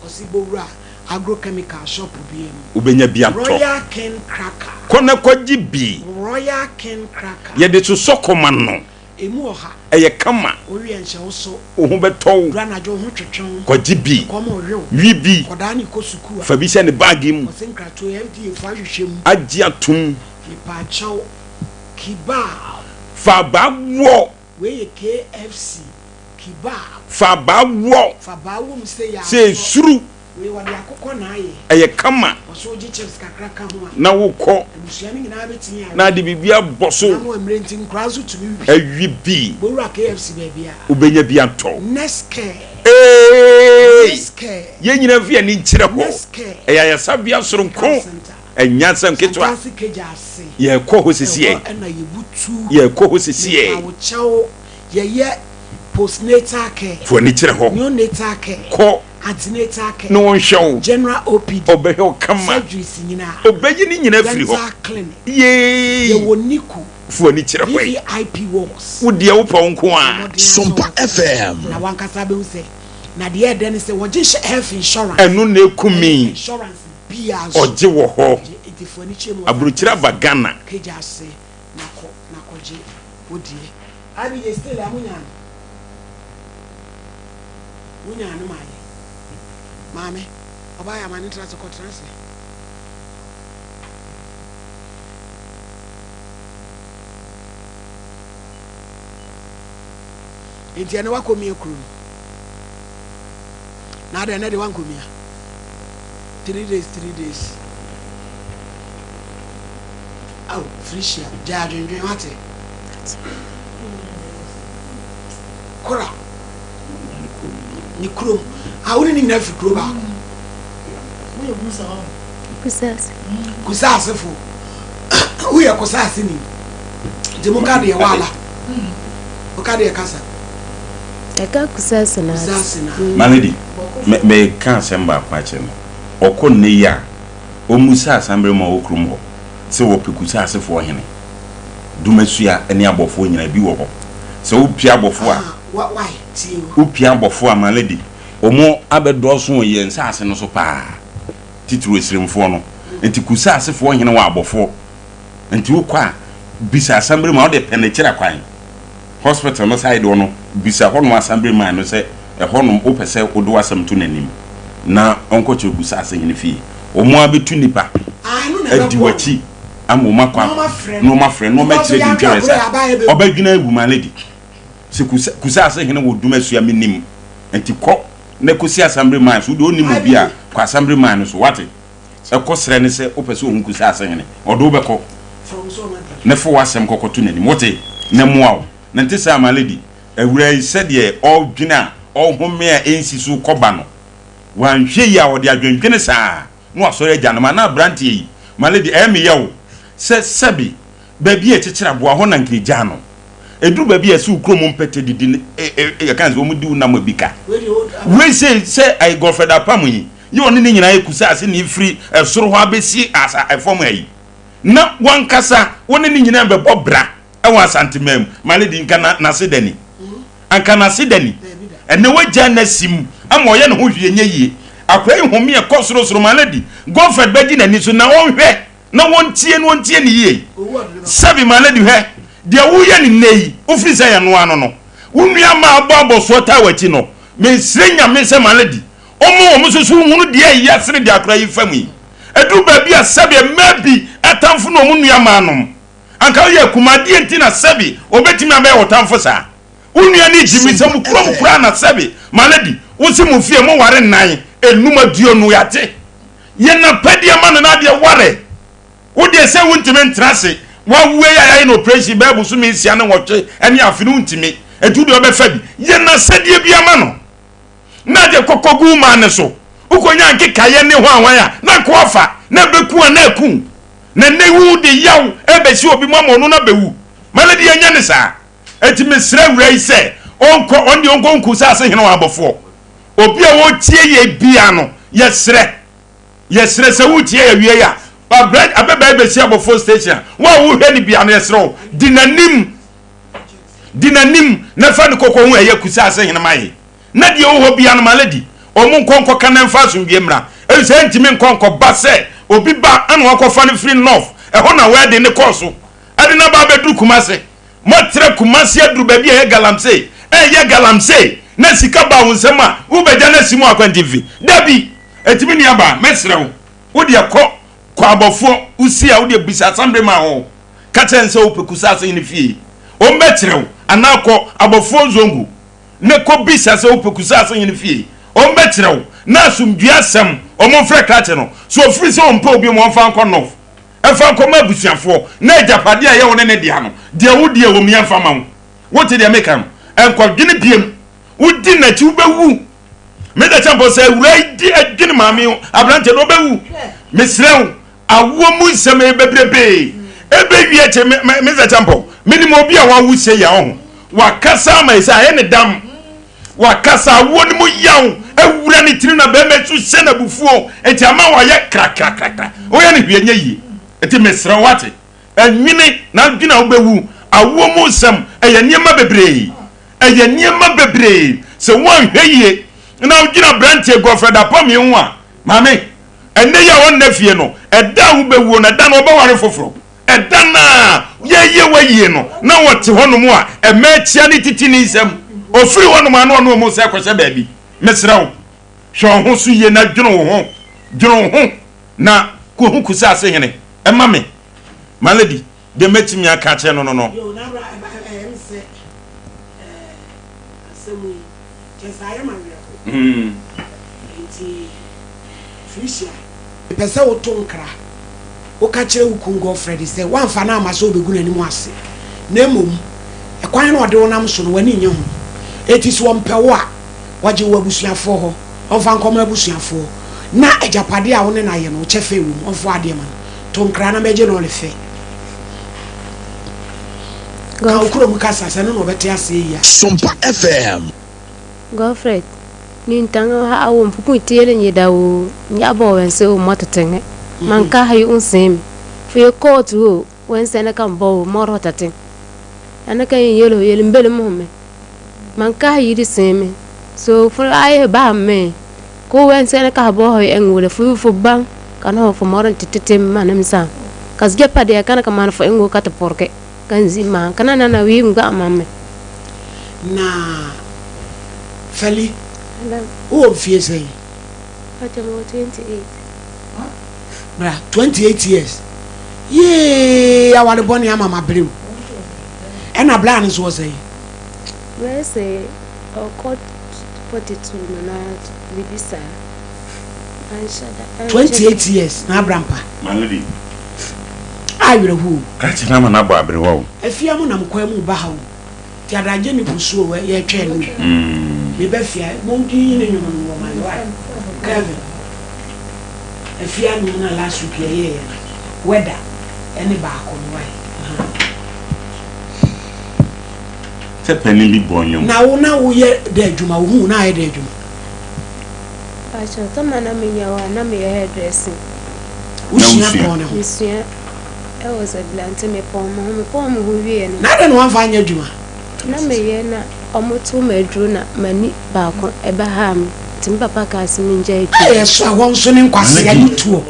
osibowura agrochemical shop biem ubenya bia to Royal King Cracker kona koje bi Royal King Cracker ye de so sokoma no emu oha eye kama owi enche wo so ohun beto grana jo ho twetwen koje bi komo rew wi bi koda ni ko suku fa bi se ne bagi mu osinkrato FDA fa hwehwem agi atum ipa chaw kiba fa ba wo we KFC kiba fa ba wo fa ba wo mse ya se suru we wadi akokọ na aye eye kama oso ji chips kakra ka ho a na wo ko busuani nyina beti ya na de bibia boso na mo emrenti nkwazo tumi wi awi bi bowura KFC baby a ubenya bia to Neske ye nyina via ni nkyere ho eya ya sabia soronko enya sam ketwa ye ko ho sisi ye ko ho sisi ye postnatal care fo ni kyere ho neonatal care ko antenatal care no wonhwe general OPD obehe o kama surgeries nyina obeyi ni nyina firi ho ye woniku fo ni kyere ho VIP works wo de wo pa wonko a Sompa FM na wankasa be use na de eden se woje health insurance enu na ekumi insurance bia oje wo ho itifo ni chemu abrochira bagana keja ase na koje odie abi ye still amunya munya no maye mame obaya mani trans ko trans entiane wakomi ekuru na ada na de wankomi 3 days au frishia jajunjun wate kora ni krom awuni ni na fikro ba wo kusasa fo wo ya kusasa ni je mo ka de wala o ka de kasa eka kusasa na malady me kan semba kwache no okon ya o musa asambre ma okrum ho se wo pekusa asefo hene dumasua ene abofo nyina bi wo ho se wo pia abofo a why ti wo pia abofo a malady omo abedoso ye nsase no so pa titru esrimfo no enti kusa asefo hene wa abofo enti wo kwa bisa asambre ma wo de penekira kwan hospital no side no bisa ho no asambre ma no se ho no wo pese wo do asam to nanim na onko che kusa ase hene fi omo abetu nipa adi wachi amoma kwa no ma frɛ no ma kyerɛ di twere sa obadwina agu malady se kusa ase hene wo duma sua menim enti kɔ na kusi assembly man so de onimu bia kwa assembly man so wate ekosere ne se opese ohun kusa ase hene odo bɛkɔ ne fo wasem kokoto nanim wote na muawo na ntisa malady awura yi sɛde ɔdwina ɔhome a ensi so kɔba no wanhwe ya ɔde adwendwene saa no asɔre agyanama na brante yi malady ɛme yawo se sabi baby e chichira boa ho na nkirija no eduru baby e su krom mpete didi e kan so mu di na mo bika we say I girlfriend apam yi ye oni ni nyina ekusa ase ni free soro ho abesi asa efom ayi na wankasa woni ni nyina be bobra e wa santimam malady nka na sedani anka na sedani ene wagya na sim ama oye ne ho hwie nyeyie akwai homi e kosoro malady girlfriend bagi na ni so na wonhwe na wontie ni yie sabi malady he de wuye ni nei ofiri say ya no ano no wunua ma abo so ta wachi no me srenya me se malady omo susu hunu de ya sere de akra yi fam yi edu ba bi a sabi maybe atamfo no munua ma anom anka ye kumade enti na sabi obetimi abe wotamfo sa wunua ni jimi sam kura na sabi malady wo se mo fie mo ware nan enuma duo no yate ye na pede ma no na de ware wo de se wontime ntrase wa wuwe ya no operation ba busu me sia na wotwe ene afinu ntime etu de obefa bi ye na sadie bia ma no na de kokogu ma ne so ukonya nkeka ye ne ho anwan ya na ko ofa na beku na aku na newu de yaw ebesi obi mo no na bewu maladi enya ne sa eti mesra wura ise onko onku sa ase hene wa abofo obi a wo tie ye bia no yesre se wo tie ye wie ya abeba ebesi abofo station wa wo hwe ni bia no yesre dinanim na fa ne kokko hu eye kusa ase hene mai na de wo bia no maladi omun konko kanan fa so bia mra e se ntimi konko ba se obi ba anu akofa ne free north e ho na we de ne koso ade na ba bedu kumase motre kumase aduru ba bia ye galamse ye galamse na sika ba wonsema wo beja na simu akwantivi dabi etimi ni aba mesrew wo de kwa abofo usia wo de bisa sambe ma ho katense wo pekusa se ni fie o mbetrew anako abofo zongu ne ko bisa se wo pekusa se ni fie o mbetrew na sumdua sem o mo frɛ krate no so free se o mpa obi mo mfa nkɔ no ɛfa nkɔ ma busuafo na ajapade a ye wo ne dia no dia wo dia wo mia mfa ma wo te dia meka no enkɔ gene biem wo di na ti wo bewu me da champo se wura di agene maame abrante no bewu mesrew awo mu nsɛm ebebrebe ebewie che me da champo minimo obi a wa wusie ya ho wa kasa ma isa he ne dam wa kasa wo ni mu yawo ewura ni tiri na be metu se na bufuo enti ama wa ye krakrakrakra o ye ne hwienye yi enti mesra wate enwini na dwina wo bewu awo mu nsɛm eye niema bebre se won hweye na dwina brantie gofred apom yin a mame enne ya won na fie no eda wo bewu na da no obaware foforo eda na ye waye no na wote honom a emachia ni titi ni nsɛm ofiri honom anu no mu se kwese baabi mesra wo hwe ho so ye na dwene ho na ko hu kusa ase hene ema me malady de metimi aka che no yo na bra se asemu jesaye manwe enti frisia pese wo tonkra wo ka kire wukungo Fred se wanfa na amase obegu nanimu ase na mom ekwan na ode wonam so no wani nye ho eti so mpewo a waje wo abusuafo ho onfa nkoma abusuafo na ajapade a woni na ye no chefe wu onfo ade man tonkra na meje no lefe ga ukuro mukasa se no bete ase ya Sompa FM Godfred ni ntanga ha awo mpuku tiele nyedawo nyabo wense o mototenge manka hayu unsem fe court ho wense na kan bo moro tatin anaka yelo mbele mumme manka hayu di seme so for aye ba me ko wense na ka bo ho engule fu bang kana ho fo moron titete manam sa kasge pade kana ka man fo engo kata porke kanzima kana na wi nga mamme na Feli o fie say ata mo 28 bra 28 years ye awale boni ama mabrem ena bla ni so say we say o court 42 na bibisa anshada 28 years na abrampa malady ayure hu krate na ma na bo abre wo afia mu na mkwa mu ba ha ti adaje ni busuo we ye twa ni me ba fia mo ngi ni nyum no ma wa kevin afia ni na last week ye weather any ba ko no wa se pani bi bonyo na wo ye de adwuma wo hu na ye de adwuma acha tama na menya wa na me hairdressing usia ko ne ho usia e was a blunt me pom ho wie no na de no anfa anya adwuma na me ye na omoto madru na mani ba ko e ba ha me tim papa ka asimi nja etu e so won so ne nkwase ya ni tuo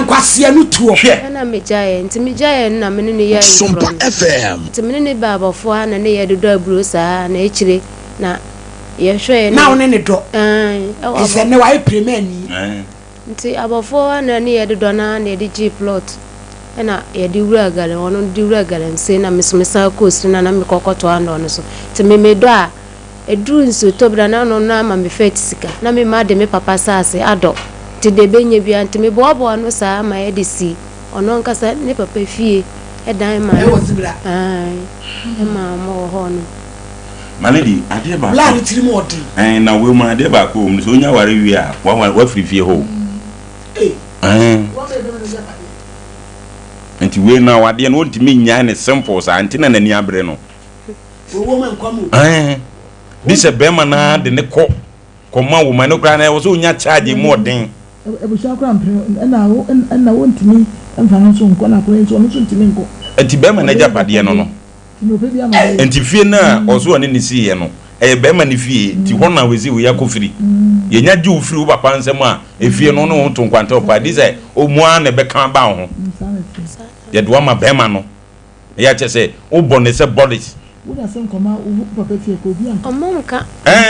nkwase ya ni tuo na me jaye ntimi jaye na me ne ye Sompa FM ntimi ne baba fo na ne ye dodo aburo sa na echire na ye hwe na won ne do e se ne wa e premier ni nti abofo na ne ye dodo na ne de G plot na ye di wura gale wono di wura gale nse na mesmesa ko sina na me kokoto ando no so te me do a eduru nso tobra na no na ma me fet sika na me ma de me papa sase ado ti de benye bia nti me bobo no saa ma ye de si ono nkasa ne papa fie edan ma e wozibra ai e ma mo ho no malady ade ba la tiri mo odi na we ma ade ba ko so nya ware wi a wa free fie ho nti we na wade no ntimi nya ne simple sa nti na nani abre no wo ma nkomo bi se be ma na de ne ko ma wo ma no kra na wo so nya charge mo den ebusa kra mpre na wo ntimi mfa no so nko na ko nso no so ntimi nko nti be ma na japade no no nti fie na ozo ne si ye no be ma ne fie ti ho na wezi wo yakofiri ye nya ji wo firi wo papa nsem a efie no no to nkwanta opa di say o mu an be kan ba ho ye do ma be ma no ya che say o bone se bodies wo da sem koma wo papa fie ko bi an omonka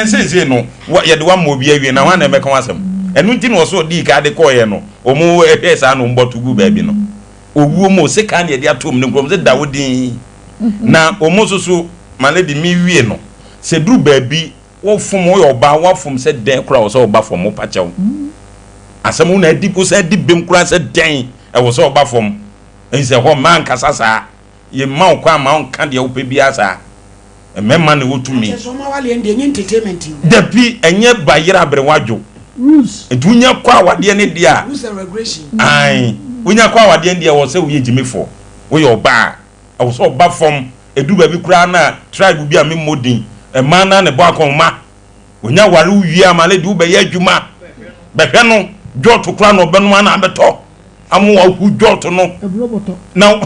se no ye do ma obi awie na ho na me kan asem enu nti no so di ka de ko ye no o mu ehesa no mbotugu ba bi no owu mo se kan ye de atom ne nkrom se dawodin na o mo so malady mi wie no se duru ba bi wo fom wo oba wo fom se den kura wo se oba fom mo pa chew asem na di ko se di bem kura se den e wo se oba fom en se ho man kasasa ye ma kwa ma on kan de wo pe bia sa e memma ne wo tumi so ma wale ndi entertainment da bi enye bayira abrewajo rules edunya kwa wade ne dia rules and regulation ai unya kwa wade ne dia wo se wo ye jimefo wo ye oba wo se oba fom edu ba bi kura na tribe bi a me modin e man na ne bo akonma unya ware wi amaledi wo be ye adwuma be hwe no joto kura no benu na abeto amu wa hu joto no na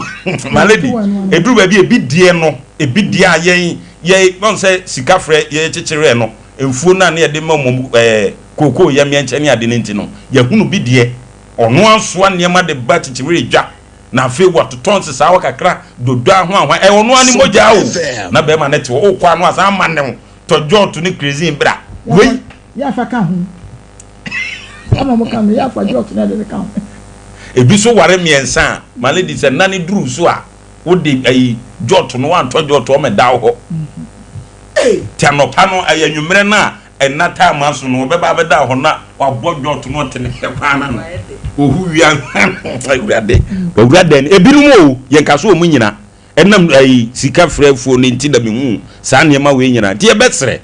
maledi edu ba bi ebidie no ebidie a ye non se sika frɛ ye chechire no emfuo na na ye de mamom koko ya mienche ne ade nti no ye hunu bidie ono ansoa niema de ba chechire dwa na afi watoton se sawa kakra dodo ahwa ono ani moja o na be ma net o kwa no asa ma ne to joto ni crazy bra we ya fa ka hu ama mo ka me ya fa joto na de ka hu ebi so ware miensa maledi se nani duru so a wo de ai joto no wan to joto o me da ho tianopa no ayanwumre na enata amaso no be ba be da ho na wa bo joto no tene kwa na no ohu wi an awurade ebirum o ye nkaso o mu nyina enam ai sika frɛfo ne nti da me hu saa niema we nyina ti e besre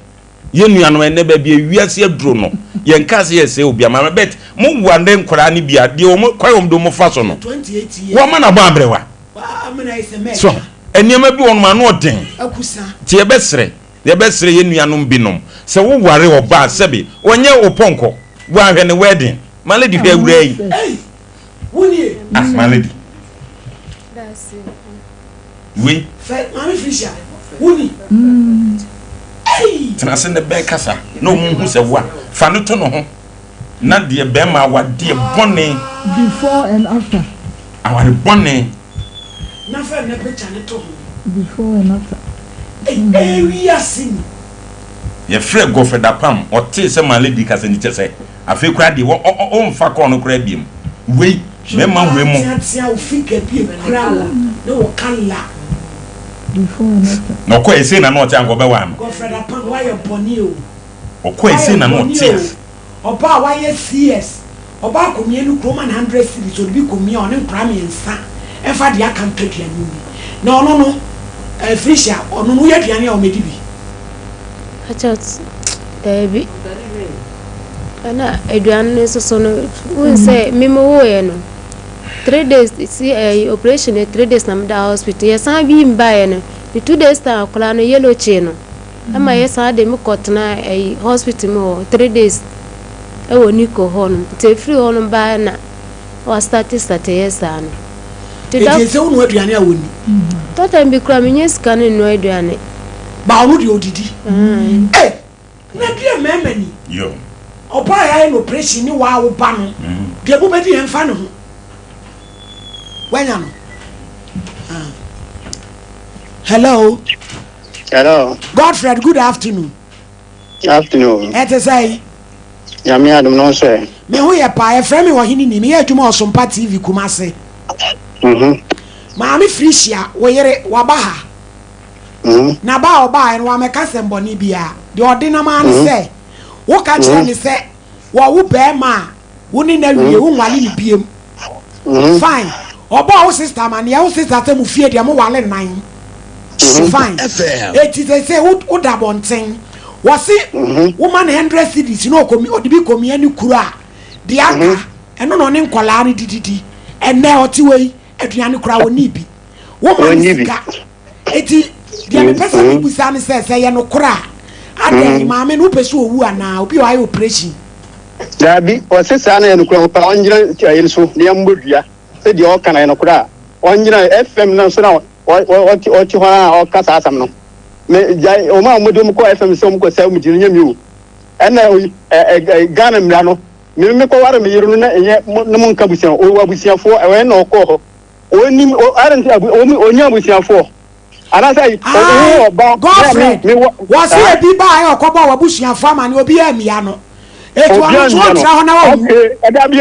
ye nuanom ene ba bi ewiase aduro no ye nkase ye se obi ama bet mo wande nkora ne bia de o mo kwayom do mo fa so no 28 years wo ma na ba abrewa amena ise me so eniema bi won ma no den akusa ti e besre ye nuanom binom se wo ware oba sebe onye oponko wo ahwe ne wedding malady hwe awura yi woni malady that's it we fe mami fisha woni tena se ne be kasa no mu hu se wa fa no to no ho na de be ma wa de bone before and after aware bone na fe ne picture ne to before and after we are seeing ye frɛ gofeda pam o te se malady kasa ni tese afi kura de o mfa ko no kura biem we me ma we mo tia o fika bi kura la no wo kala before and after no ko ese na no te anko be wa no gofeda pam why you boni o ko ese na no te oba why CS oba komie no kroma 100 series o bi komie on nkra me nsa e fa de aka ntodua ni na ono no Fisher ono no yaduane a o medi bi achat debi ana aduane so no won say memo wo ye no 3 days see operation 3 days na mda hospital ya san bi mba ye no the 2 days ta kola no yellow chain no ama ye san de me kotna hospital mo 3 days e woni ko hono te free hono ba na wa start yes an te se wonu aduane a woni tota mbi kra menye scan no aduane ba onu de odidi na dia memani yo oba ya no operation ni wa wo ba no de bo bedi en fa no ho wanya no hello Godfred, good afternoon. Et say ya me adum no so me ho ye pa e frɛ me Oheneni ni me ye adwuma Sompa TV Kumase. Maami Frisia wo yere wa ba ha na ba oba en wa meka semboni bia de odinama ne se wo ka kire ne se wo wo be ma wo ni na wie wo nwale ni biem fine oba wo sister man ya wo sister te mu fie de mo wale nan fine eti say wo da bonten wo si woman 100 cedis no komi odibi komi ani kura de aka eno no ne nkola ne dididi enne otiwei aduane kura wo ni bi wo man sika eti de me pesa ni busa ne se ye no kura ade maame no pese owu ana obi o ayi operation dabi o se sa na ye no kura pa onjira ayi so ne ambodua se de o kana ye no kura onjira FM na so na o ti ho o kasa asam no me jai o ma modum ko FM so mo ko sa mu jiri nyami o ena Ghana mra no me ko wara me yiru na enye no mo nka busia o wa busia fo e we na o ko ho oni o aren't o nya busia fo ana say o ba girlfriend was e bi ba e okoba wa busia fo ma ni obi amia no etu anu so tra ho na wa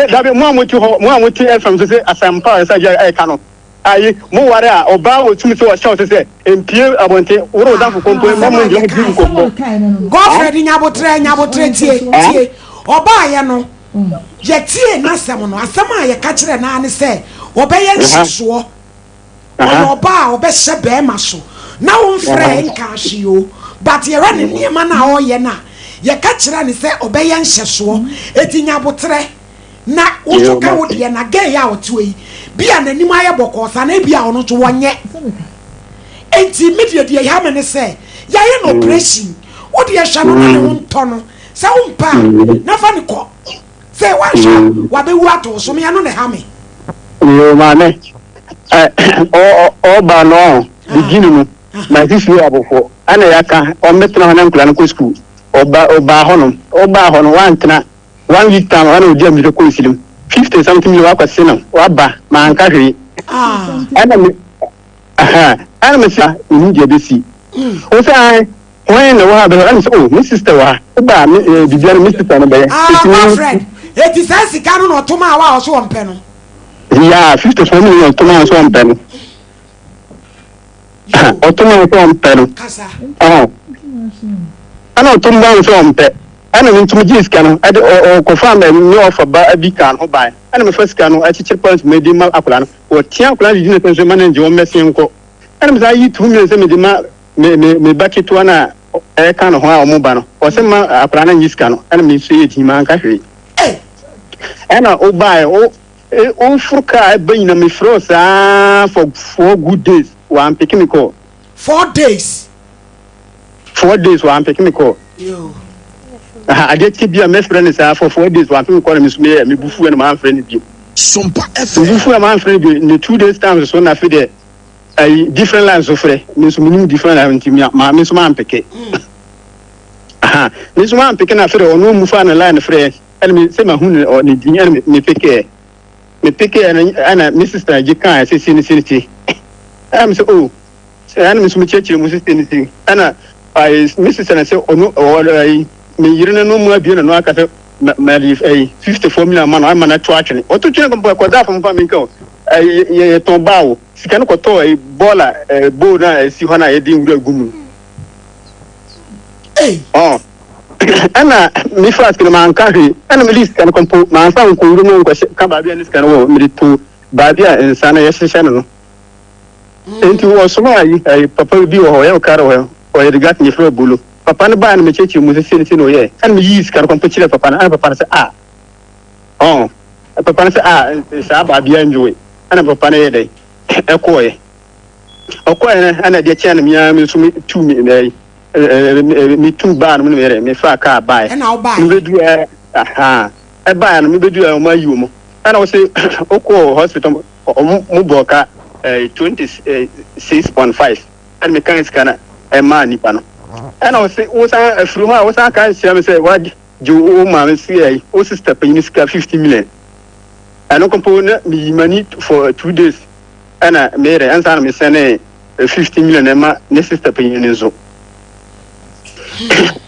dabi mo amuti FM so say asampa say e ka no ayi mo ware a oba otumi so shout say empie abonte woro da fo kompo mo mo ndio bi kompo girlfriend nyabotre tie oba ye no ye tie na asem no asem a ye ka kire na ane say obeye nhyeso oba obehye be ma so na won frɛ nka hye o but ye rane niema na o ye na ye ka kire ne say obeye nhyeso eti nyabotre na wo ka wo de na ge ya oto yi bia nanim aye bokosa na bia ono to wonye enti media de ya me ne say ya ye no operation wo de ya hwa no na won to no say won pa na fa ne ko say wa hwa wa be wu ato so me ya no ne ha me yo mane o ba no beginning my this year abofo ana ya ka o metna ho na nkula no ko school o ba ho no wan tena 1 week time ana odi am ko isilim 50 something million wa kwase no wa ba ma anka hwe ana me sa ni je be si o say when no wa be ana say oh my sister wa ba bibia my sister no be my friend it is as sika no to ma wa so ompe no yeah 54 million to ma so ompe no o to ma so ompe no kasa ana to ma so ompe ana mintum ji sika no ade o confirm me offer ba abi kan ho bai ana me first kan no achichir point me di ma akula no o tia akula di na pension manager o mesi nko ana me say 2 million se me di ma me baketo na e kan ho a o mo ba no o se ma akula na yi sika no ana me so yedi ma anka hwe ana o bai o furka e bayin na me frosa for 4 good days wa am pick me call 4 days wa am pick me call yo I get to be a mess friend for 4 days. One thing call me bufu and my friend. Sompa FM. Bufu and my friend in the 2 days time so na fide a different lines of free. Miss Munu different line to me. My Miss Man pick. Miss Man picking a free or no move on a line of free. And me say my hun or the dinner me pick and Mrs. Tajika I say sincerity. I'm so oh. And Miss Muchachi must anything. And I Mrs. and I say oh no or me yirina no mu abie no aka ma 54 million man I man to atwene o to twene ko ko da fam fam nko ye ton bawo sika no ko to bola bo na si ho na ye din wura gumu ana mi fast ke man ka hwe ana mi list kan ko ma fa ko wuru no ko ka ba bia ni sika no mi to ba bia insana ye hye no enti wo so ma yi papa bi wo ye o karo o ye gat ni fro bulu papa ne ba na me chechi mu se no ye an mi yis kan ko chile papa na papa se papa se sa ba bia njowe ana papa ne ye dai ekoye ne ana de che na mi mi so mi tu mi mi tu ba no me me fa ka ba e na o ba mi bedu e ba na mi bedu e ma yi mo ana wo se oko hospital mu boka 26.5 an me kan skana e ma ni pa no ana wo se wo san afru ho a wo san kan sia me se wa ju o ma me see o sister pay ni ska 50 million ana kompo na mi mani for 2 days ana mere an san me sene 50 million e ma ne sister pay ni zo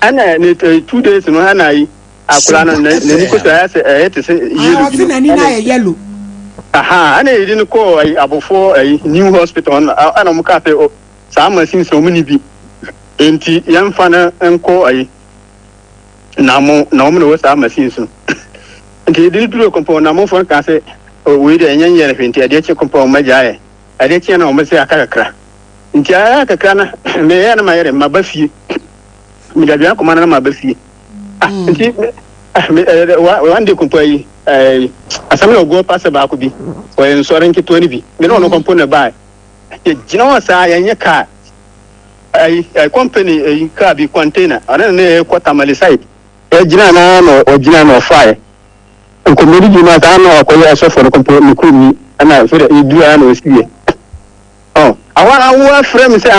ana ne 2 days no ana yi akura na ni ko sa se te se yellow ti na ni na yellow ana yi ni ko abofo new hospital ana mu ka se saa machine so muni bi enti yamfa na enko ayi na mo no we saa machine so enti di duro compound na mo fon ka se we de enyen yere fenti ade che compound majae ade che na o me se akakakra nti akakra na me ya na ma yere ma ba fie mi da bia ko na ma ba fie nti one day compound yi asami ogo pass ba ko bi o en sore nki to ni bi me no compound na ba jina wa sa yanye ka ai company ka bi container ana ne ko tamale site jina na no jina no fire ko meri jina ta no ko ya so for ko mi ku mi ana so de du ana o siye awana wo frame se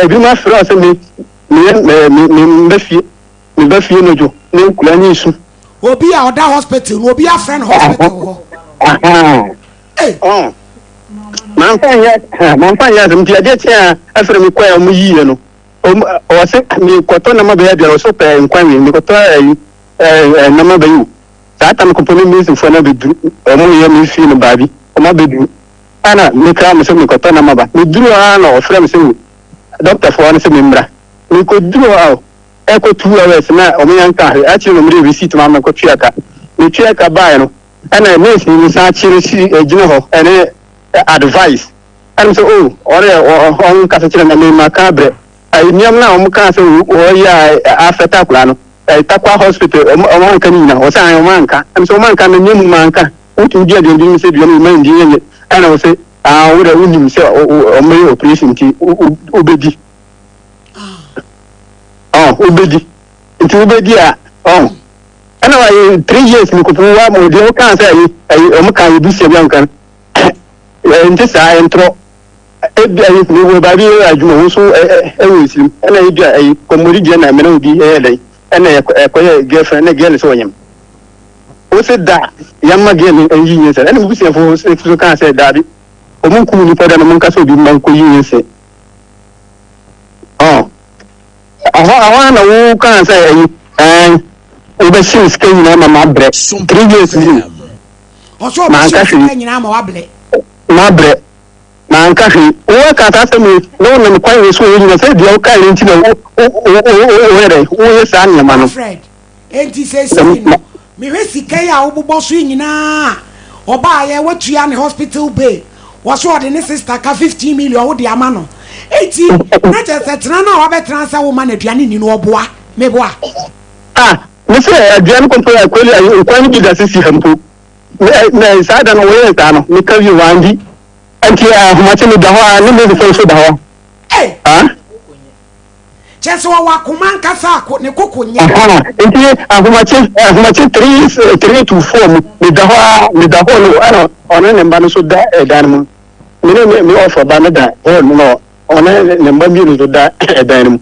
bi ma frame se mi be fie no jo ne kula ni su obi a oda hospital no obi a friend hospital ho man ya dum dia de tia afre mi kwa mu yi no o se mi koto na ma be ya bia so pe nkwan wi mi koto na ma be yu ta ta ko poni mi fo na be du o mu ye mi fi no babi o ma be du ana mi ka mo se mi koto na ma ba mi duru ana o frem se doctor fo na se mi mbra mi ko duru a ko 2 hours na o mi yan ka a chi no mi receipt ma ma ko tuaka mi tuaka ba no ana mi si mi sa chi si ejina ho ene advice and so on kasachira na me makabre ai niam na o ka so o ya afeta kula no ai takwa hospital o man kan na o san o man ka and so man kan na niam man ka o tu dia de se dia no man dia ye ana o se wo da unim se o me operation ti obedi obedi ti obedi a ana wa 3 years ni ko wa mo de o kan se ai o mo kan bi se bian kan nti saa entro ebia yi ni wo ba bi adwuma ho so ewusim na ebia ayi komori je na mena obi dai na ekoye girlfriend na girl so nyam o se da yamma girl yi yin se na mu bisi fo so kan se da bi o mun ku ni pada na mun ka so bi man ko yin se awa na wo kan se ayi o be sin skin na ma bre 3 years ni o so ba sin na ma wa bre mabre na nkahi o ka ta se mi no na kwa yeso yi na se dia o ka ri nti na o were o ye sa nya ma no Fred enti se si no mi we sika ya wo bobo so nyina oba ye watua ne hospital bay wo so de ne sister ka 15 million wo de ama no enti na je se tena na wo be transfer wo ma na aduane ni no oboa me boa me se aduane ko ya kweli ayi kwa ni bi da sisi hampo na sada no we ta no mi ka vi wandi anti ahumate mi da ho ni me so da ho cheso wa kuman kasa ko ne kokonya anti ahumate 3 to 4 mi da ho no ana ona ne mba no so da dan mu me offer ba na da no ona ne mba bi no so da dan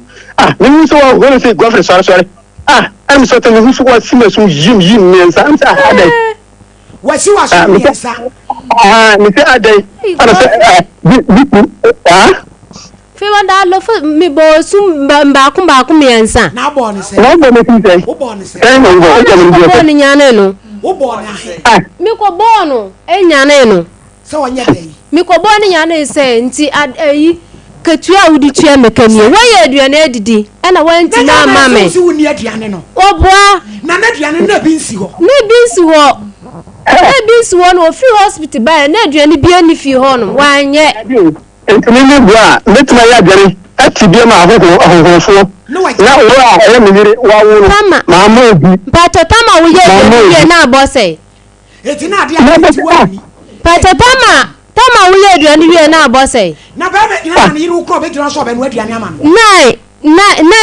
mu mi so wa go say go for sorry I'm so telling you so what simesu yim mensa am sa hada wasi waso mensa mi se adai ana se fe wanda lo fo mi bo sum ba ku mensa na bo ni se na bo me ti se wo bo ni se e no bo ni nyane no wo bo na mi ko bo no e nyane no se wonya dai mi ko bo ni nyane se nti ayi ketua udi tua mekanie wo ye aduane adidi ana wanti na mame si woni aduane no oboa na aduane na bi nsi ho no free hospital ba na aduane bi ani fi ho no wanye entumi ni bua metuma ya aduane ati bi ma ahohofo na wo a mi yire wa wo ma ma obi pato tama wo ye na abose eti na ade ati wani pato tama wo ye aduane wie na abose na ba me ina na yiru kro be jira so be no aduane ama no na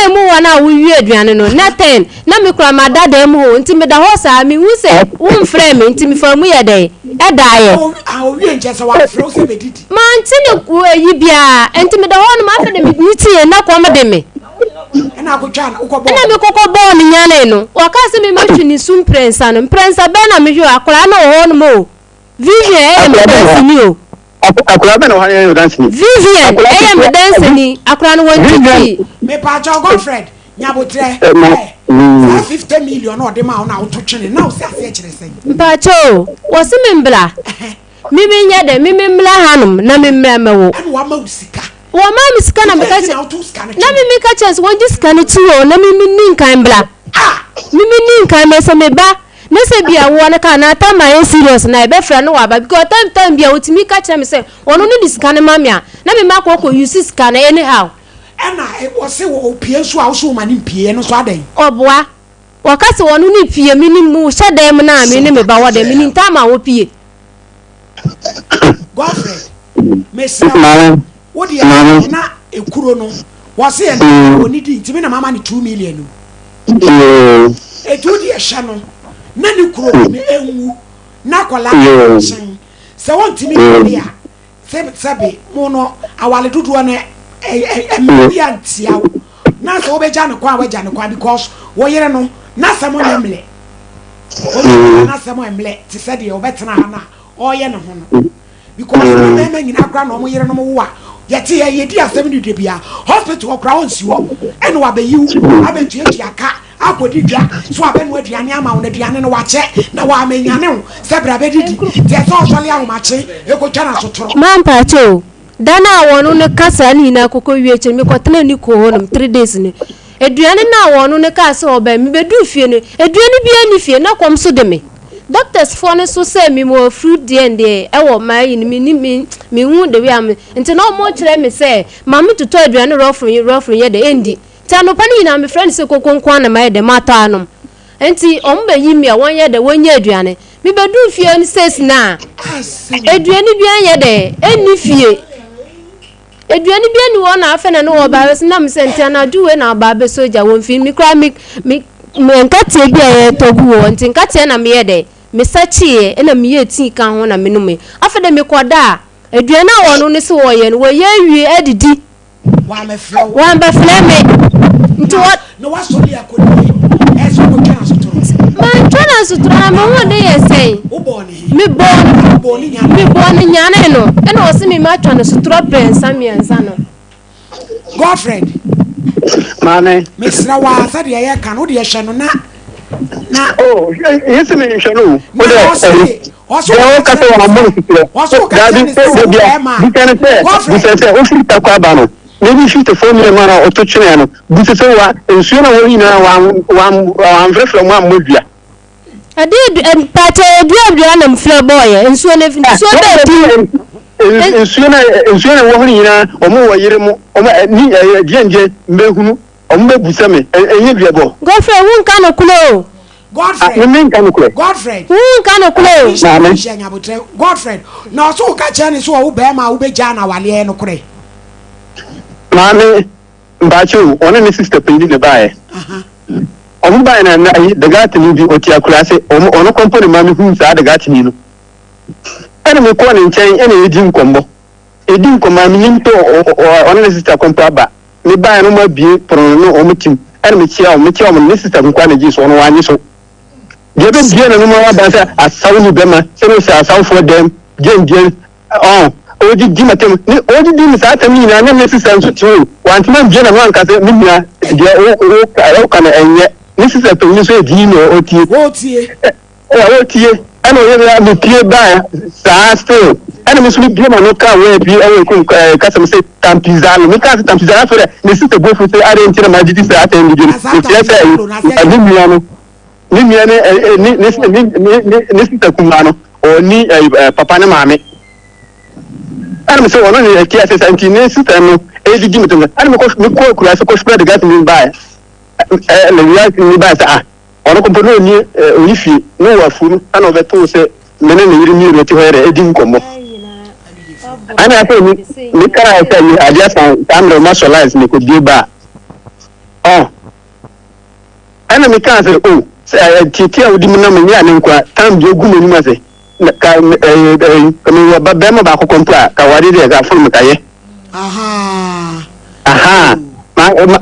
mu wana wo wie aduane no na 10 na me kura ma dada mu ho nti me da ho sa me hu se wo mfrɛ me nti me fa mu ye dai ɛdaaye o wie nje se wa frɛ se be didi ma nti ne yi bia nti me da ho no ma fa de me tie na ko me de me na ko twa na ko bo na me kokɔ bɔ ni nyane no wa ka se me matwi ni sum prensa no prensa be na me hwe akora na ho no mo Vivian me dance ni o akora be na ho ya dance ni Vivian me dance ni akora no won me pa jo girlfriend nyabotre 50 million no de ma na auto twene na o se ase kire sen mpacho wo se me mbla mimi nya de mimi mla hanum na mimra mewo an wa ma usika wo ma mi sika na me ka che na me ka chance won dis kan ti wo na me ni nkan bla me ni nkan me se me ba na se bia wo na ka na ta ma serious na e be fra no wa ba because time bia otimi ka che me se wono ni dis kan ma me a na me ma ko use sika na anyhow ena e wo se wo pie so a wo so ma ni pie no so adan oboa wo ka se wono ni pie mi ni mu hye dem na me ni me ba wo dem mi ni ta ma wo pie Godfrey Messi what do you na ekuro no wo se e oni di ntimi na mama ni 2 million no e tu di e hye no na ni kuro ni enwu na kwala chen se won ntimi ni ya sebe mo no awale dudu na e antia na so obeja ne kwa waja ne kwa because wo yere no na samo na emle o na samo emle ti se de obetena ha na o ye ne ho no because me me nyina kra no mo yere no mo wa yeti ye di asem ni de bia hospital kra won si wo ene wa be yiwu abentu eji aka akodi dwa so abenu aduane ama won aduane no wa che na wa amenyane ho se bra be didi te so sole ahomache ekotwa na sotoro mampa cho dana wonu ne kasa ni na kokko wie mi kwatena ni ko honum 3 days ni eduane na wonu ne kasa oba mi bedu fie ne eduane bia ni fie na kwom so de me doctors for ne so say mi mo fruit de ende e wo mai ni mi hu de wi am nti na mo kire me say mama to eduane rofru ye de endi tano pani na me friend se kokko na mai de mata anom enti omba yimi a won ye de wonye eduane mi bedu fie ni says na eduane bia ye de eni fie eduane bia ni wona afena no oba na me senti na duwe na ba be soja won fi mi kra mi nkate bia ye togu wo nti nkate na me ye de me sachi e na me ye ti kan ho na me no me afeda me koda eduane na wono ne se wo ye no wo ye wie adidi wa me flow wa be flame nti what no wa so dia ko ni e so ko kan sotoro man twana sotoro na me ho de ye sei wo boni mi boni nyane no e na o se mi ma twana sotoro pensa mi ansa no girlfriend mane mesra wa sa de ye kan wo de ye hye no na oh yes me hye no wo de oso ka se wa mo sitire oso ka se se bia bi kan se o fi ta kwa ba no maybe 54 million mana ototwene no bi se wa ensuo na wo nyina wa mfrefre mo amodua ade pate dua na mfle boy ensuo na ensuo be ensuo na wo nyina omo wo yire mo omo ni dienje mbehunu omo bebusa me enye dua bo gofre won ka no kulo Godfrey won ka no kulo Godfrey na so ka chane so wo be ma wo be ja na wale no kure mame mbachu one ni sister pindi ne bae omu bae na the gat ni bi oti akura se ono company mame hu sa the gat ni no ene me ko ne nchen ene edi nkombo mame nyimto one ni sister kompa ba me bae no ma bie pro no omu tim ene me chia o ni sister nkwa na ji so no wanyi so je be bie na no ma ba sa asawu ni be ma se no sa asawu for them gen oji di matem ni oji di sa tam ni na ne sister so ti o wantima je na man ka se mi bia de o ka na enye ni sister pe ni so di no otie ana o ye mi pie ba sa still ana mi so bia ma no ka we bi e ko ka se se tampizalo mi ka se tampizalo so ni sister go for say are ntira ma di sa atem di ni se ni mi ano ni mi ane ni sister kumano o ni papa na mame ana so ono ni kia se santi ne sister no e di gimuto ana me ko kula se ko spread gas ni ba le ya ni ba sa ono ko bono ni oni fi no wa funu ana obeto se mene ne yiri mi reti hoere e di nkomo ana se ni kara se ni adia san tamro masolize ni ko di ba ana me kan se titi a odi mu na me ya ne nkwa tam bi ogu mu ma se ka kami ba bema ba ko kompra ka wadi de ga fulu ka ye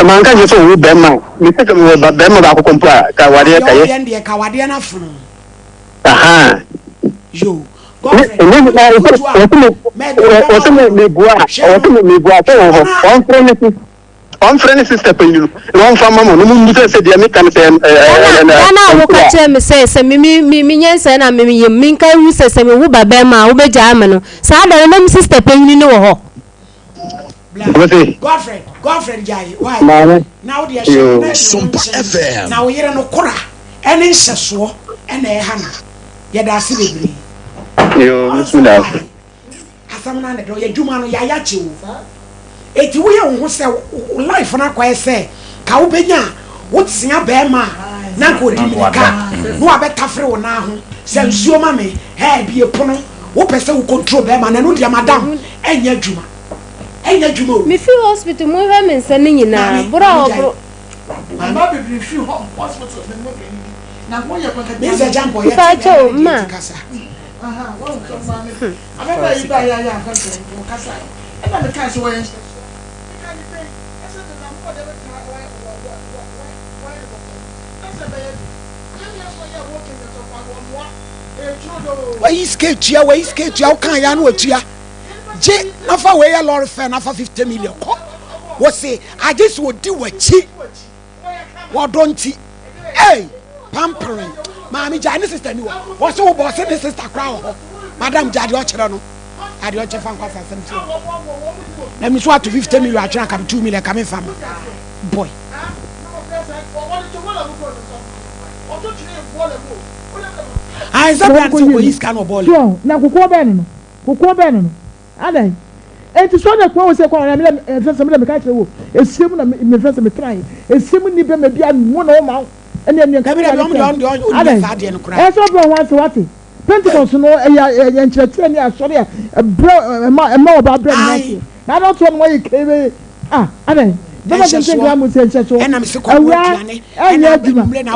man ka je so wo bema mi se kami ba bema ba ko kompra ka wadi ka ye yo ka wadi na fulu yo ni na o me bua to on friend sister pelu no fama mo no mu se dia me kan se na wo ka che me se mi nyense na me yem min kai wu se me wo baba ma wo beja ama no sa da na me sister pelu ni wo ho Godfrey Jai. Why? Now the Sompa FM. Now you're no kora. And in Sasso and a Hannah. Yet I see the Asamana, the Jumano Yayachi. It will say life on a quiet say. Kaubenya, what's in a bear man? Nanko, no, I bet Tafro now. Send your mammy, hey, be a pono. What person will control them and another madam and your Juma. And your Juma. Me feel hospital more women sending in now. Bro, my baby, be few hospitals. Now, when you're going to be a jump, if I told ma. I remember you buy a country, and then the cash away. Why is skate ya? Why is skate ya? Can ya know ya? J. Nafa way a lot of fan. Nafa 50 million. What say? I just would do what cheap. What don't you? Hey, pampering. Mammy, Janice sister knew. What's so boss and sister crowd? Madam Jadi Ochano. I do fan class. Let me swat to 50 million. I can't come 2 million coming from boy. I said, he's kind of ball. Now, Kuko Ben. Ada. And to show that one was a call, I'm a catcher. A similar friends of me trying. A similar maybe I'm one and then you come on. That's what wants to watch it. Pentecost, no, and sorry, a more about bread. I don't know why you came. Ah, Ada. And I'm so cold. And I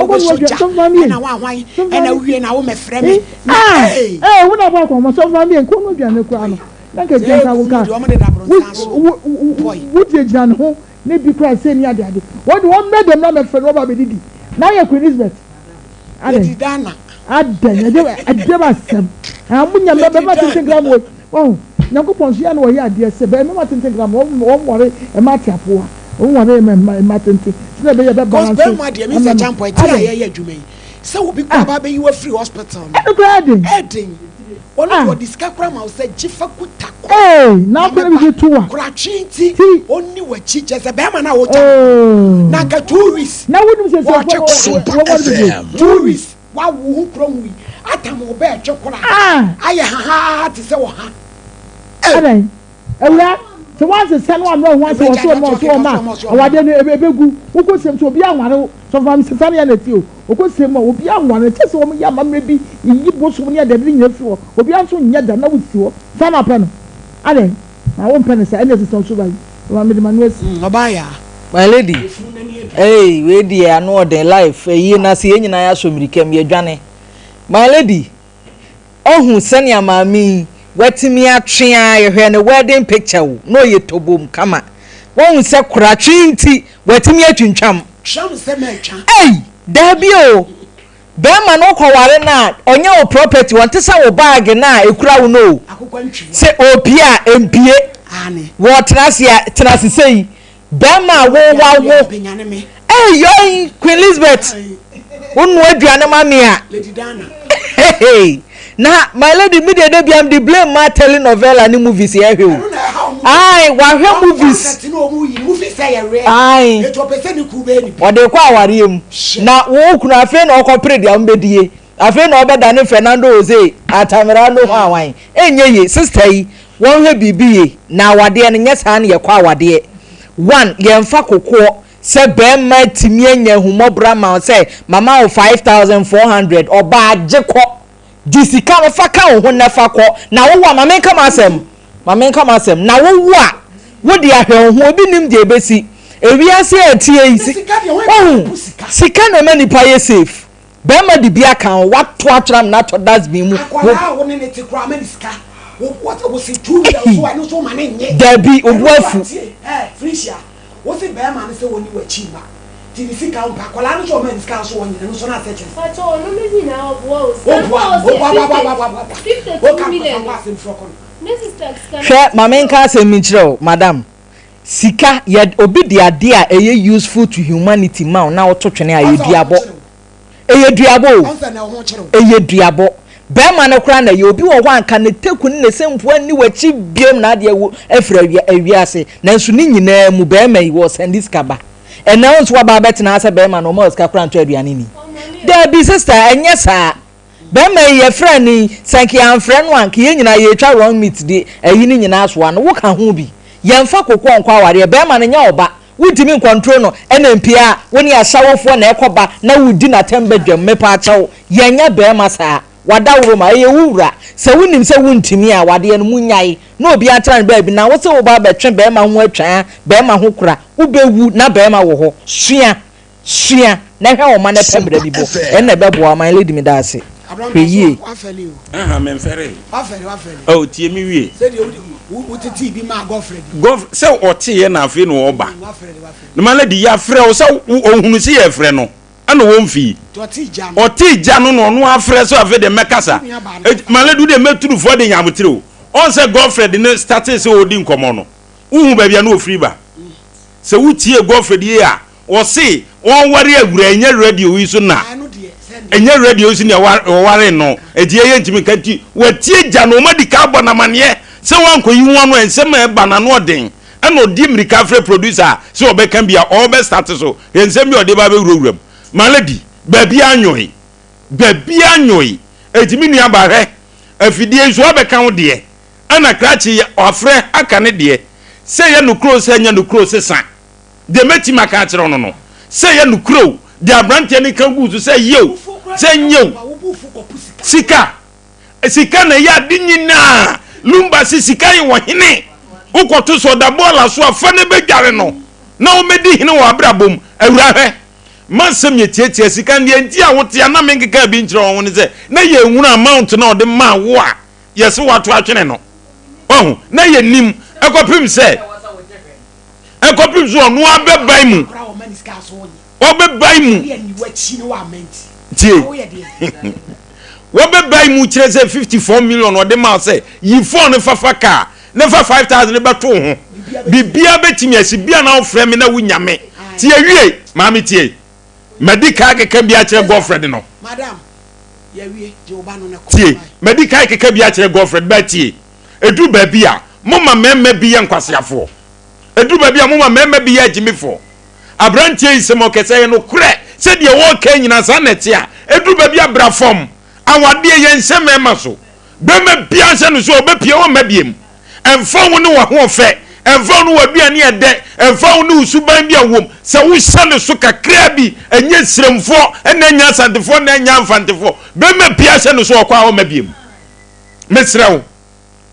want my friend. Hey, what about myself? I'm in Common. Thank you, what did Jan Ho? Maybe cry saying, Daddy. What one made them not for Robert Didi? Now you're Queen Elizabeth. I never said. I wouldn't remember to think I'm with. Oh, Nago Ponsian or here, dear, say, but I'm not thinking I'm one worry a matter for. Oh, I remember my thing. Because my dear Mr. Jampo, I tell you, so be Baba, you a free hospital. Heading. One of your discapram said, Jiffa Kutako. Hey, now can we do 2? Crachinti, only what teachers a Bama now. Oh, Naka tourists. Now, what was it? Tourists, what who from we? Atamo bear chocolate. I had to say, oh, so once the son one once or so much, or I didn't ever go. Who could seem to be young one? So from Sasani and a few, who could say more, be young one, and just so young, maybe you was near the ring of floor, or be answering yet the no with you. Son up pen. I don't. I won't penance, and this is also by my lady. Hey, wait, dear, I know their life. A year na see any I so became your Johnny. My lady. Oh, who send your mammy. Wetting me a tree, I hear a wedding picture. No, you to boom, come on. One say, Crachinti, wetting me a chincham. Hey, Dabio. Bema no Kawarena, on your property, want to sell a bag and I, a crowd no. Say, oh, Pia, MPA, what Trassia, say, Bema, wo. Hey, you're Queen Elizabeth. One word, Mamma, Lady Dana. Hey. Now, my lady, me the blame my telling novella and movies here. Aye, why movies? Aye, what they call him. Now, who could have been or corporate young lady? I feel no better than Fernando Jose at Tamarano Hawaii. Eh, ye, sister, one will be now. What dear, and yes, honey, a quawa dear. One, young Fako, said Ben my Timian, who more Brahma say, Mamma 5,400 or bad Jacob. Jessica faka ho nefa ko na wo wa mamen kama asem na wo wa wo de ahwe ho obi nim de besi ewiase atie yi sika na mani pa ye safe be ma de bia kan what to atram na to das bi mu wo ne te kra mani sika wo si 2 million so I no so mane nye there be obuafu Frisia wo si be ma ne se woni wa chima ti si ka umpa kola no so mani sika so woni no so na search fa to no me ni na wo Share mamen ka se mi kire madam sika ye obi de ade a eye useful to humanity ma na wo to twene aye duabo eye duabo bema no kra na ye obi wo hwan ka ne teku ne semfo ani wachi biem na de afra awiase nanso ni nyina mu bema yi wo sendis kaba ena nso ba betina ase bema no mo ska kra nto aduane ni da bi sister enye saa bema ye fra ni sanki amfra no anka ye nyina ye twa wrong meat de ayi ni nyina so ano wo ka ho bi ye mfa kokko nkwa aware bema no nya oba wudimi control no NMPA woni asawofo na ekoba na wudi na tembedwam mepa achawo yenya bema saa wadawro ma ye wura se wunim se wuntimi a wade no munyai na obi atran ba bi na wo se wo ba betwe bema ho atwan bema ho kura ubewu na bema wo ho sua na hwe wo ma na pembre bi bo enne bebo my lady me da ase hweye aha men fere wafere oh tie mi wie se de wotiti bi ma girlfriend se otie ye na afi no oba no my lady ya frɛ wo se ohunu se ye frɛ no ana wo mfi oti ja no no afrɛ so afi de mekasa my lady de meturu fo de nyamotire o on se girlfriend ne started se odi nkomo no uhu ba bia no ofri ba se wutie girlfriend ye a o se won ware awura enye radio yi so na enye radio si ne ware no edie ye ntimi kanti watie ja no madika abɔ na mane se wankoyi won no ensem e ba na no den ena odi mrika frɛ producer se obeka bia o be start so ensem bi odi ba be wurawuram maladi babi anyoy etimi nua ba hwɛ afidie so obeka wo de ana krachi ofrɛ aka ne de se ye no kro se nya no kro se san de meti maka kyerɛ no no se ye no kro de abrante ne kan gu so se yew se nyew sika na ya dinyina lumba sika yi wo hene ukoto so da bola so afa ne bedware no na o medi hene wo abrabom awura hwɛ mansem ye tietie sika ne enti a wote na menkeka bi nkyerɛ wo ne se na ye nwunu amount na o de ma wo a yesi wato atwene no oh na ye nim ekopim se ekopim so no abebai mu obebai mu tie wobebai mu kyerɛ se 54 million o de ma se yi phone fafa ka ne fa 5000 beto ho bibia betimi asibia na ofrɛ me na wunyame tie wie maami tie medical keke bia kyerɛ girlfriend no madam ya wie je oba no ne ko tie medical keke bia kyerɛ girlfriend ba tie edu ba bia mama mema bi ye nkwasiafo edu ba bia mama mema bi ye jimifo abrantie isemo kese no kure se de wo ka nyina sa nete a edu ba bia bra form awade ye nsem ema so bema bia se no so obepie wo mabiem emfa wo ne wo ho fe emfa no waduane ede emfa wo ne usuban bia wom se wo hyane so kakra bi enye sremfo ena nya santefo na nya mfantefo bema bia se no so okwa wo mabiem mesrew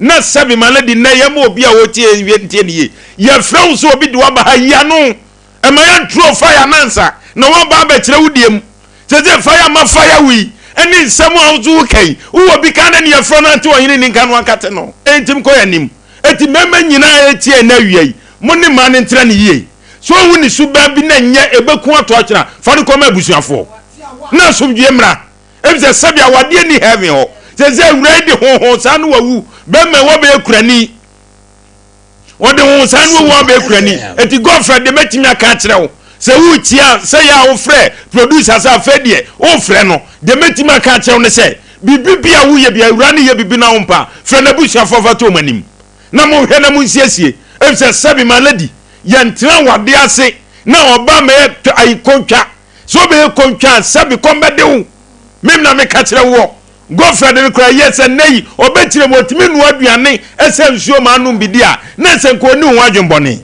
na sabi maladi na yemo obi a wotie ntie ne ye frew so obi de wa ba ya no e ma ya tro fire nansa na wa ba ba kire wudiem se fire ma fire wi eni nsemu awzu kai wo bi kan na ye fro na nte ohini ni kan wa kate no entim ko yanim eti mema nyina etie na wiei mo ne ma ne ntra ne yie so hu ni suba bi na nya ebeku ato akira fa ne koma abusuafo na somdue mra ebise sabi awade ni heaven ho se ready ho sanu wawu bema wo be kurani wode ho sanu wo be kurani eti girlfriend de metimi aka kire wo se wu tia se ya wo frɛ producer sa fedie wo frɛ no de metimi aka kire wo ne se bibibia wo ye bia awura ne ye bibi na wo mpa frɛ na busuafo fa to manim na mo hwe na mo nsiesie ebise sabi maladi ye ntra wade ase na oba me ai kontwa so be kontwa sabi kombede wo mem na me ka kire wo girlfriend ne kra yes nei obetire motimi nu aduane ese nsuo ma anu bidia na ese ko ni ho adwembone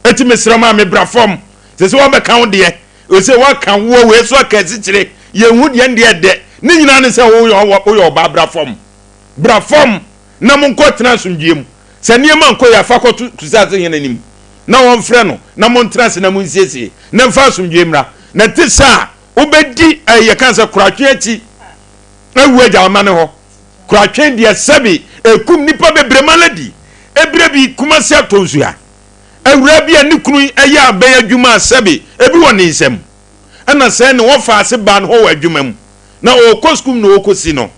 eti mesrama me brafom se wo be kan de o se wa kan wo we so ka sikire ye hu de de ni nyina ne se wo yo ba brafom na mo nko tena sumdiem se niema nko ya fa ko tu se yenanim na won frɛ no na mo ntra se na mo nsiesie na mfa sumdiem ra na tisa obedi ye kan se kuratwe achi ewu eja amane ho kuratwe de sabi ekum nipa bebre maladi ebre bi kuma se atonzua awura bi ani kunu eya aban adwuma sabi ebi woni nsem ana se ne wo fa ase ban ho wa adwuma mu na o koskum no okosi no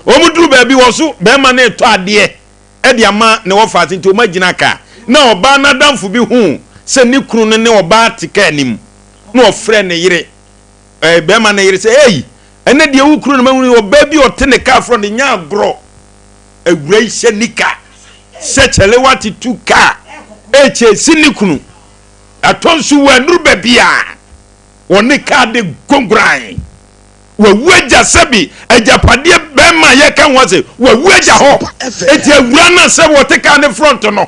o muduru ba bi wo so be ma na eto ade e de ama ne wo fa ase nti o magina ka na oba na damfo bi hu se ne kunu ne oba tika anim na ofre ne yire be ma na yire se hey ene de wu kru no mahu wo ba bi o te ne car from the nya agro awura hye nika se chele wati 2 car eche sinikunu atonsu wa nuru ba bia woni car de gongran wa weja sabi ajapade be ma ye kan wo se wa weja ho eti awura na se wo te car ne front no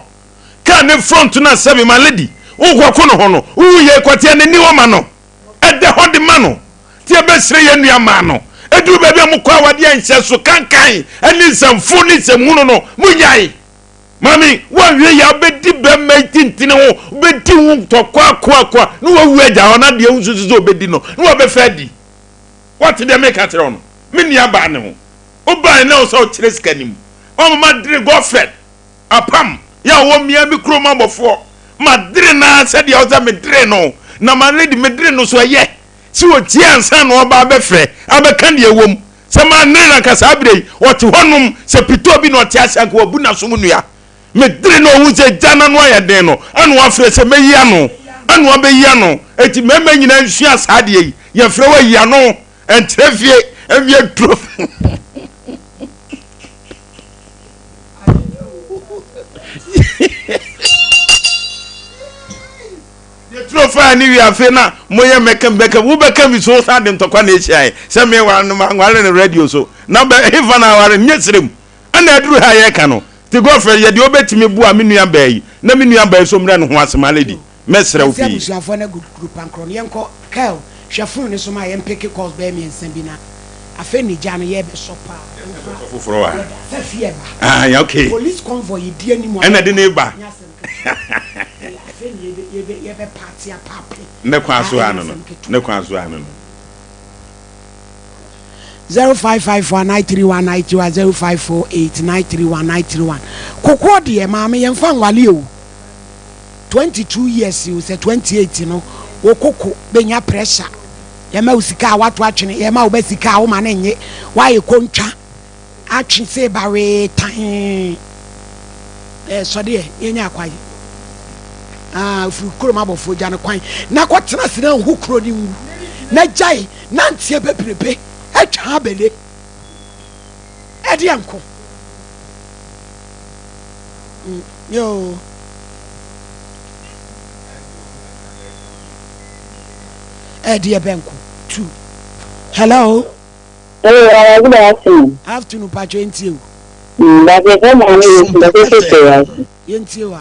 car ne front na sabi my lady wo kwako no ho no wo ye kwate ne ni wo ma no ede ho de ma no tie be sire ye nua ma no edu ba bia mo kwa wade anhye so kankan ani samfo ni semunu no munyai mami wa wie ya bedi be maitintine ho bedi hu tokwa no wa wu aja ona de ususu obedi no wa be fadi what dey make at no me nia ba ne ho oban na o so kire skanim o ma dire girlfriend apam ya wo mia mi kro ma bofo ma dire na se de o za me dire no na ma lady me dire no so ye si o tie ansa no ba be frɛ abɛka de ewom se ma ne na kasa abrei o te honum se pito bi no te asanka obu na so mu nua me dire no hu se jana no ya den no anu afrɛ se meyi ano anu abeyi ano eti mema nyina nsua saade yi ye frɛ wa yi ano entrefie evie tro trofa ni wi afi na moye mekam wo bekam bi so sa dem tokwa na echi se me wa no ngwale ne radio so na be hiva na ware nyesrem ana aduru ha ye ka no ti girlfriend ye de obetimi bu a menua ba yi na menua ba so mra no ho asema lady mesra wo fi abusuafo na group ankro ne yenko kel hwefun ne so ma ye mpeke course ba mi ensan bi na afa ni ja no ye be so pa foforo wa sa fie ba ya okay police convoy di animu ana de ne ba yebe party papi ne kwa so ano no ne kwa so ano no 0554931931 kokko de maame yemfa nwale o 22 years you say 28 no wo kokko benya pressure yema usika watu atwene yema obasika wo ma na nye waye kontwa atwe se bare tan so de yenya akwaye fu kuro mabofo jana kwan na kwatena sina hu kuro ni wu na jai na ntie bebrebe atwa abele edi anko yo edi ebenko 2 hello good afternoon afternoon pacho entie ba ke ko ma ni entie wa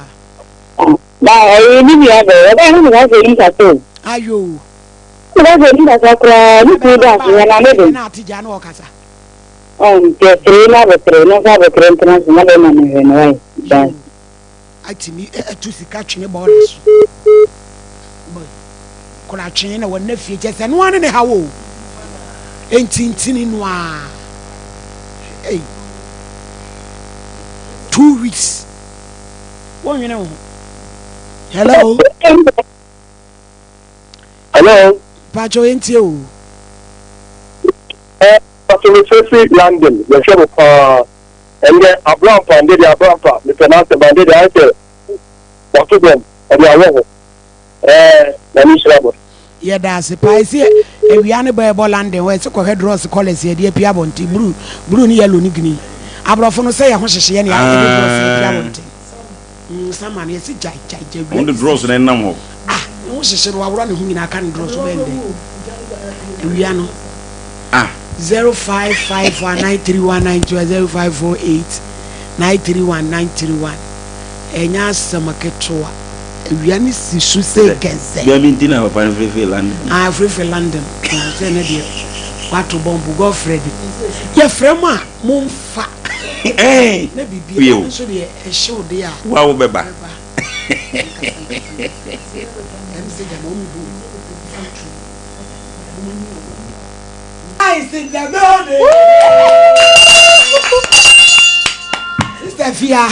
ba ni bi aba ba ni ga se ni ka to ayo ba se ni ka kra ni ti da se na le na atija na okasa ke tre na ka ba tre na se na le na ne no ai ba atimi etu sika twene ba ona so boy kula twene na wona fie je se no ane ne hawo entintini no a hey 2 weeks one you know hello pacho entie o pacho we say London we show and then Abraham and the Abraham the pronounce and the answer what to them and they are na ni shrabo yeah that's pa see e wi ane boy London we se ko head ross college e dey pia bonti blue ni yellow ni green abrofo no say ya ho hyehye ne ya dey pia bonti sama ne si jai on the draws na nam ho wo hyehye no awro ne hu nyina kan draws bende wi ano 0551931920548931 enya samaketoa wiani si su se geze ya mintina papa na free London free London se ne de watu bombu go Fred ye frema mumfa na bibia so de e hyew de a wa wo beba I think the building. Sister Fia.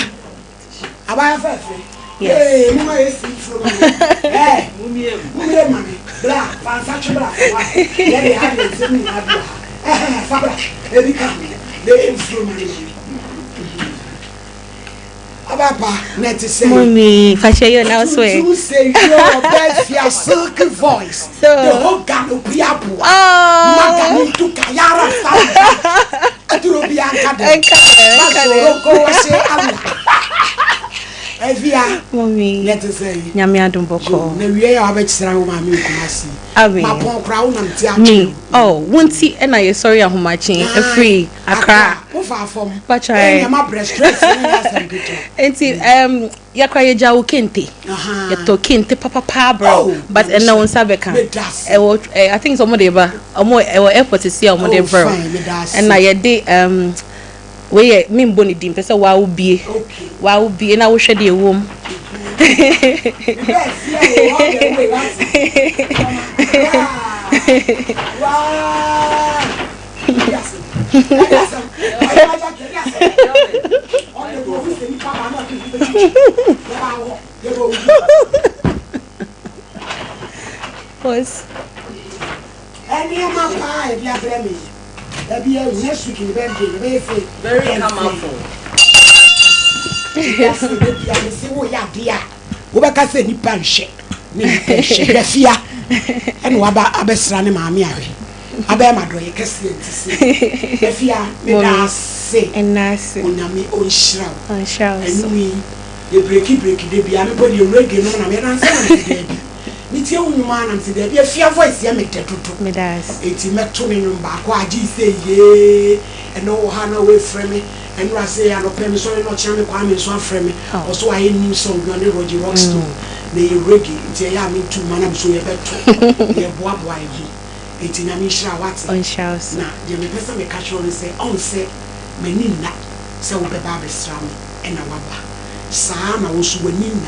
Abaya fefe. Yes. Mama yesi from. Mumie mami. Bra, fansacho bra. Ya de ha de semi na bra. Fabra. Ebi ka. De from mami. Ababa, net to say. Mommy, if I share you now, swear. You say your best, your silky voice. The whole gun of Piapu. Magani to Kayara. Aturubianka. Go say Allah. Evia, mommy, let us say, Yamia Dumboko. No, we are vegetarian, mammy, Kumasi. My poor crown and me. Oh, won't see, and I sorry, I'm matching a free, a crack. Far from, but I am my breast. And see, Yakaya Jaw Kente, Yato Kente, Papa Pabro, but no one Sabeca. I think somebody, a more effort to see a more and I did, we mean Bonnie Dim, so why would be, and I will shed your womb. Was any of my pie, if you have me. Be a next week in very powerful. Yes, we say, oh, yeah, dear. Ubaka say, Nipanche, Nipanche, and Waba Abesrani Mamia. Abemado, you can see it. If you are, say, and nice, Unami, on shroud, and we, you break it, the Bianabody, regular, and I answer. It's your man and today. Be a fear voice, you make it to me. It's a metronome back. Why do you say, yea, and no Hannah away from me, and I say, I don't pay me so much. I'm a so from me. Also, I knew some Johnny Roger Rockstone. They reggae, they are me too, man. I'm so a better. They're boab why it's in a Misha what's on shells. Now, the person may catch on and say, on say, Menina, so the Barbie Stram and a wabba. Sama was winning.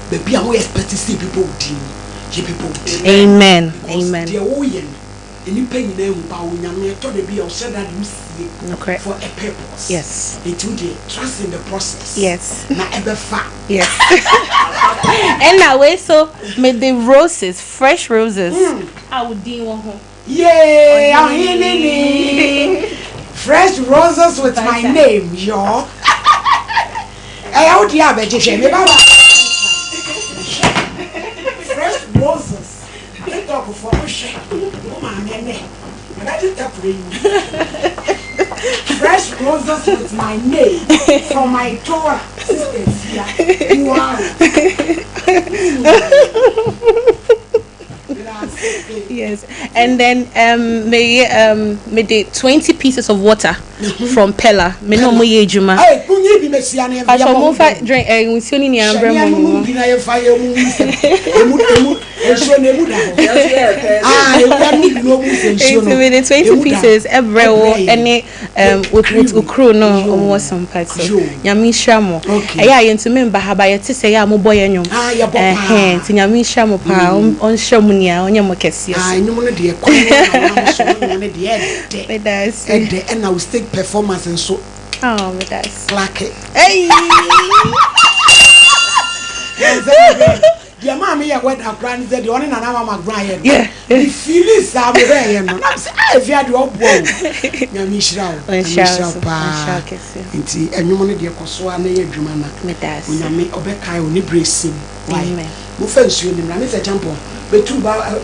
The people expect to see people deal. Amen. Amen. For a purpose. Yes. It would trust in the process. Yes. Not ever far. Yes. And that way, so made the roses, fresh roses. I would do one home. Yay! Oheneni. Fresh roses with my name, yo. I out here, Moses, they talk for fresh roses with my name for my Torah sisters here. Wow. Yes, and then may 20 pieces of water from Pella. Me no mo ye juma. Hey, kunyi bi mesiane. I shall move drink we suni ni ambre mo. The 20 pieces every any with ukru no omo some part so. Nyami shamo. Eya ye ntumi mba haba ye tese ya mo boy enwom. Ti nyami shamo pa on shamu ni onye mo kese. Enwom no de kwa no so no de de. That's and now stage performance and so. Oh, that's clack it. Hey. Your mommy, I went up grand said the only Nana Brian. Yeah. The feelings are there. I'm saying, if you had your bone, Yamishra, and you want to get Koswa, and you Jumana, Medas, when you make Obekai, only bracing. Why, Mufens, you and Mr. Jumpo, but 2 bar of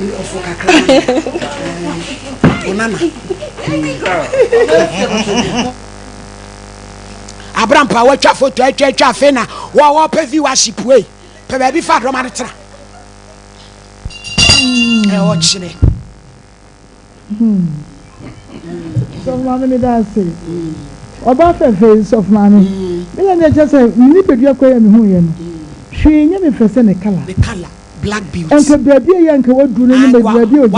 Onana. Abram Power Chaffo to Chafena, war pay worship way. Baby fat romanitra. Watch it. So, Mammy, that's it. About the face of Mammy. I just say, you need your quay and who she never first in the color. The color, black beauty. And so, baby, young would do in the radio.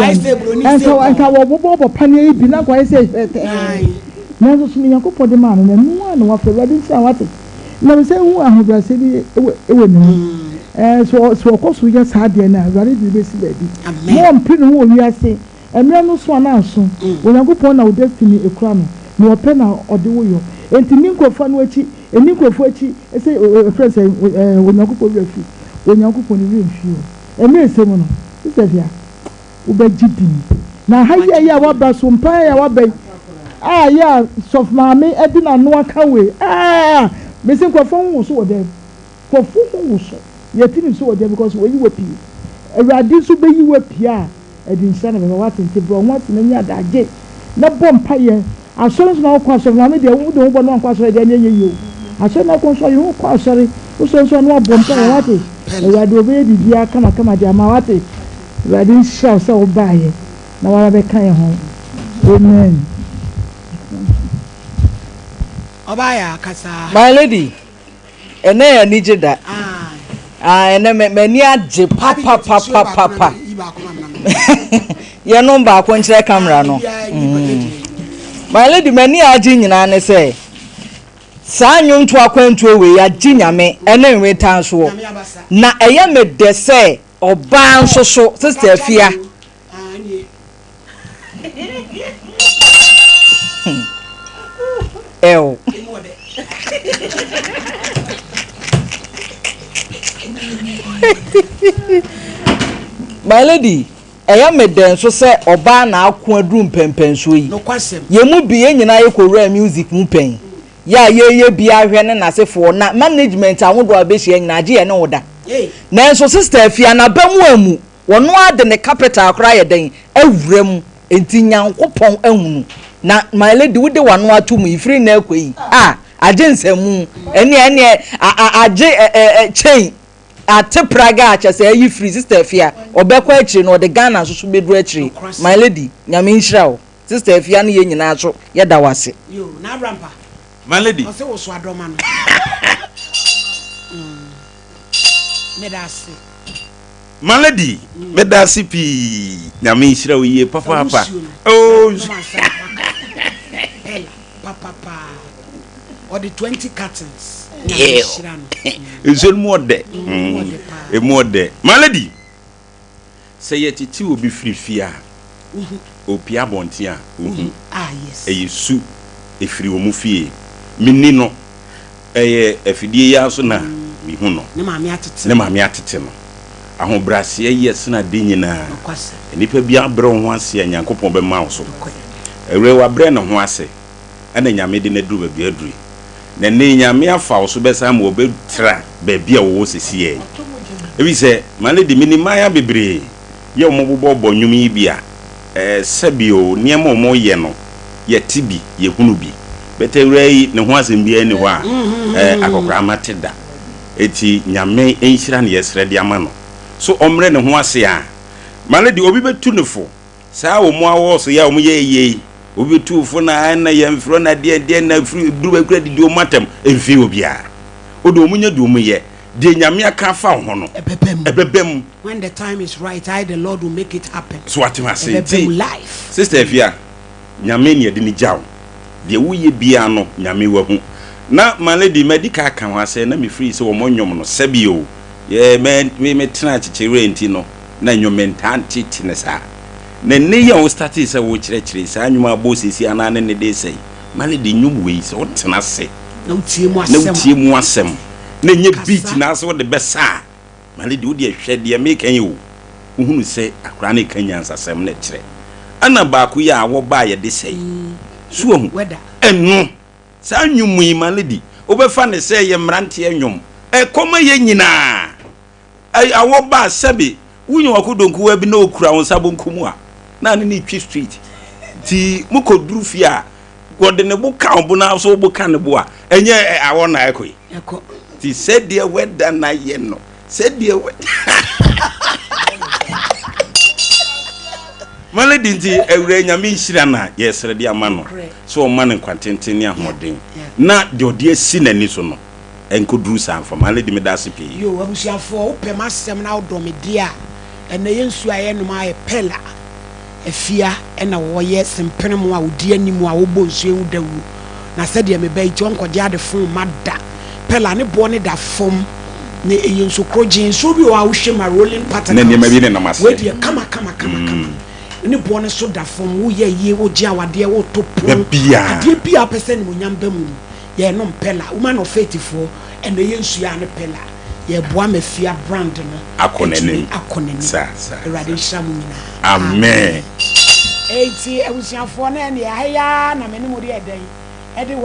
And so I can walk up Penny, be not quite say, never see me for the man and one of the wedding. Never say, who I have said it would. So of course we just had there now. Very busy baby. More pin who we are saying. And we are no swan answer. When I go upon our destiny a crown, no pen or the way. And to Ninko Fanwachi, and Ninko Fuchi, I say, friends, when I go for refuge, when you go for the real few. And me say, Mono, this is here. Ube Jipping. Now, how ya what basum pie, what bay? Ah, yeah, soft mammy, I didn't know a coway. Ah. Missing Quafon was so there. Quafon was so. Yet it is so there because when you were pee. A radisu be you were pia. A dinsan of what in Tibro once in a year that day. Not bomb pie. As soon as no question, Mammy, they won't know one question than you. I said, no question, you won't call sorry. Who says one more bomb pie? I do baby, dear, come at Yamawati. I didn't show so by it. Now I have a kind home. Amen. Obaya, Casa. My lady, and then I need you that. And then many are papa. You're no back when she camera. No, my lady, many are genius, and I say. Sanyum to akwantu we ya ginyame ene we tanso na eye me de say oba nso so sister afia el my lady eye me de nso say oba na akwa drum pempenso yi ye mu bi enyina ye kowura music mu pen ya ye bia hwe ne nasefo na management ahodo abehie nyina age ne woda na enso sister afia na bamu amu wono ade ne capital akra ye den awuram enti nyankopon ahunu na my lady wo de wano atum ifiri na akoi age nsemu ene age chain ate praga acha se ayi free sister afia obekwa akiri no de Ghana so bedru akiri my lady nyame nhira wo sister afia ne ye nyina so ye da wase yo na rampa my lady. Ose wo so adoma no. Medasi. My lady, medasi pi. Na me nhira wo ye papa. Oh. Papa. Or the 20 cartons. It's more there. More there. My lady. Say ye titi obi free fear. Opia bontia. Yes. E yesu e free omu fie. Minino efidie ya so na mi hu no ne maami atete no ahobrase yes na de nyina enipa bia bre ho ase Nyankopon be ma so ewre wa bre ne ho ase ana nyame de na duru ba bia duru na ne nyame afa so be sa ma obe tra ba bia wo sesi e ebi se mane de minimaya bebre ye mo bobo nwumi bia sabio niam mo ye no ye tibi ye hunu bi betewrei ne ho asem bia ni ho a akokra mateda eti nyame enhira ne yesre de ama no so omre ne ho ase a mane de obi betu ne fo saa wo mo awo so ya wo ye obi tu fo na na yemfro na de na fru duru akura di o matem emfi obi a odo munya du mu ye de nyame aka fa ho no ebebem when the time is right I the Lord will make it happen so what am I saying life sister Efia nyame ne de ni jaw de wo ye bia no nyame wa hu na malady medical kan wa say na me free so wo monwom no sabio ye me tena chichere enti no na nyomentan titi ne sa na ne ya wo start say wo chire sa nwuma abosisi ana ne de say malady nwum we so tena se na utie mu asem na nye beat na so de besa malady wo de hwe de make an you uhunu say akra ne kan yansasem na chire ana ba ku ya wo ba ye de say suom enu sa nwum yi malady obefa ne say ye mrante anwum koma ye nyina awo ba sabe wunyo akodonku wa bi na okura won sabonkumu a na ne twi street ti mukoduru fi a gode ne buka obo na so buka ne bo a enye awo na ekoi ti said the weather na ye no said the malady nti ewre nyame nhira na yesre de ama no so o man kwantenten ne ahoden na de odi si nani so no enkoduru sanfo malady me da sipi yo abusiafo opem asem na odome dia ene yensu aye no ma pela afia ena wo ye sempene mo a odi animu a wo bonsu ewu dawu na sede me bai ti onko dia de fon mada pela ne bo ne da fom ne yensu krojin so bi o a wo hwe ma rolling pattern na ne ma bi ne na mase we dia kama ne bo ne so da fom wo ye wo gia wade wo topo ade bia person mo nyamba mu ye no pela woman of faithful ene yensu ya ne pela ye boa mafia brand no akonene sa erade shamu nyina amen eti abusiafo na ne ya na me ne mo de eden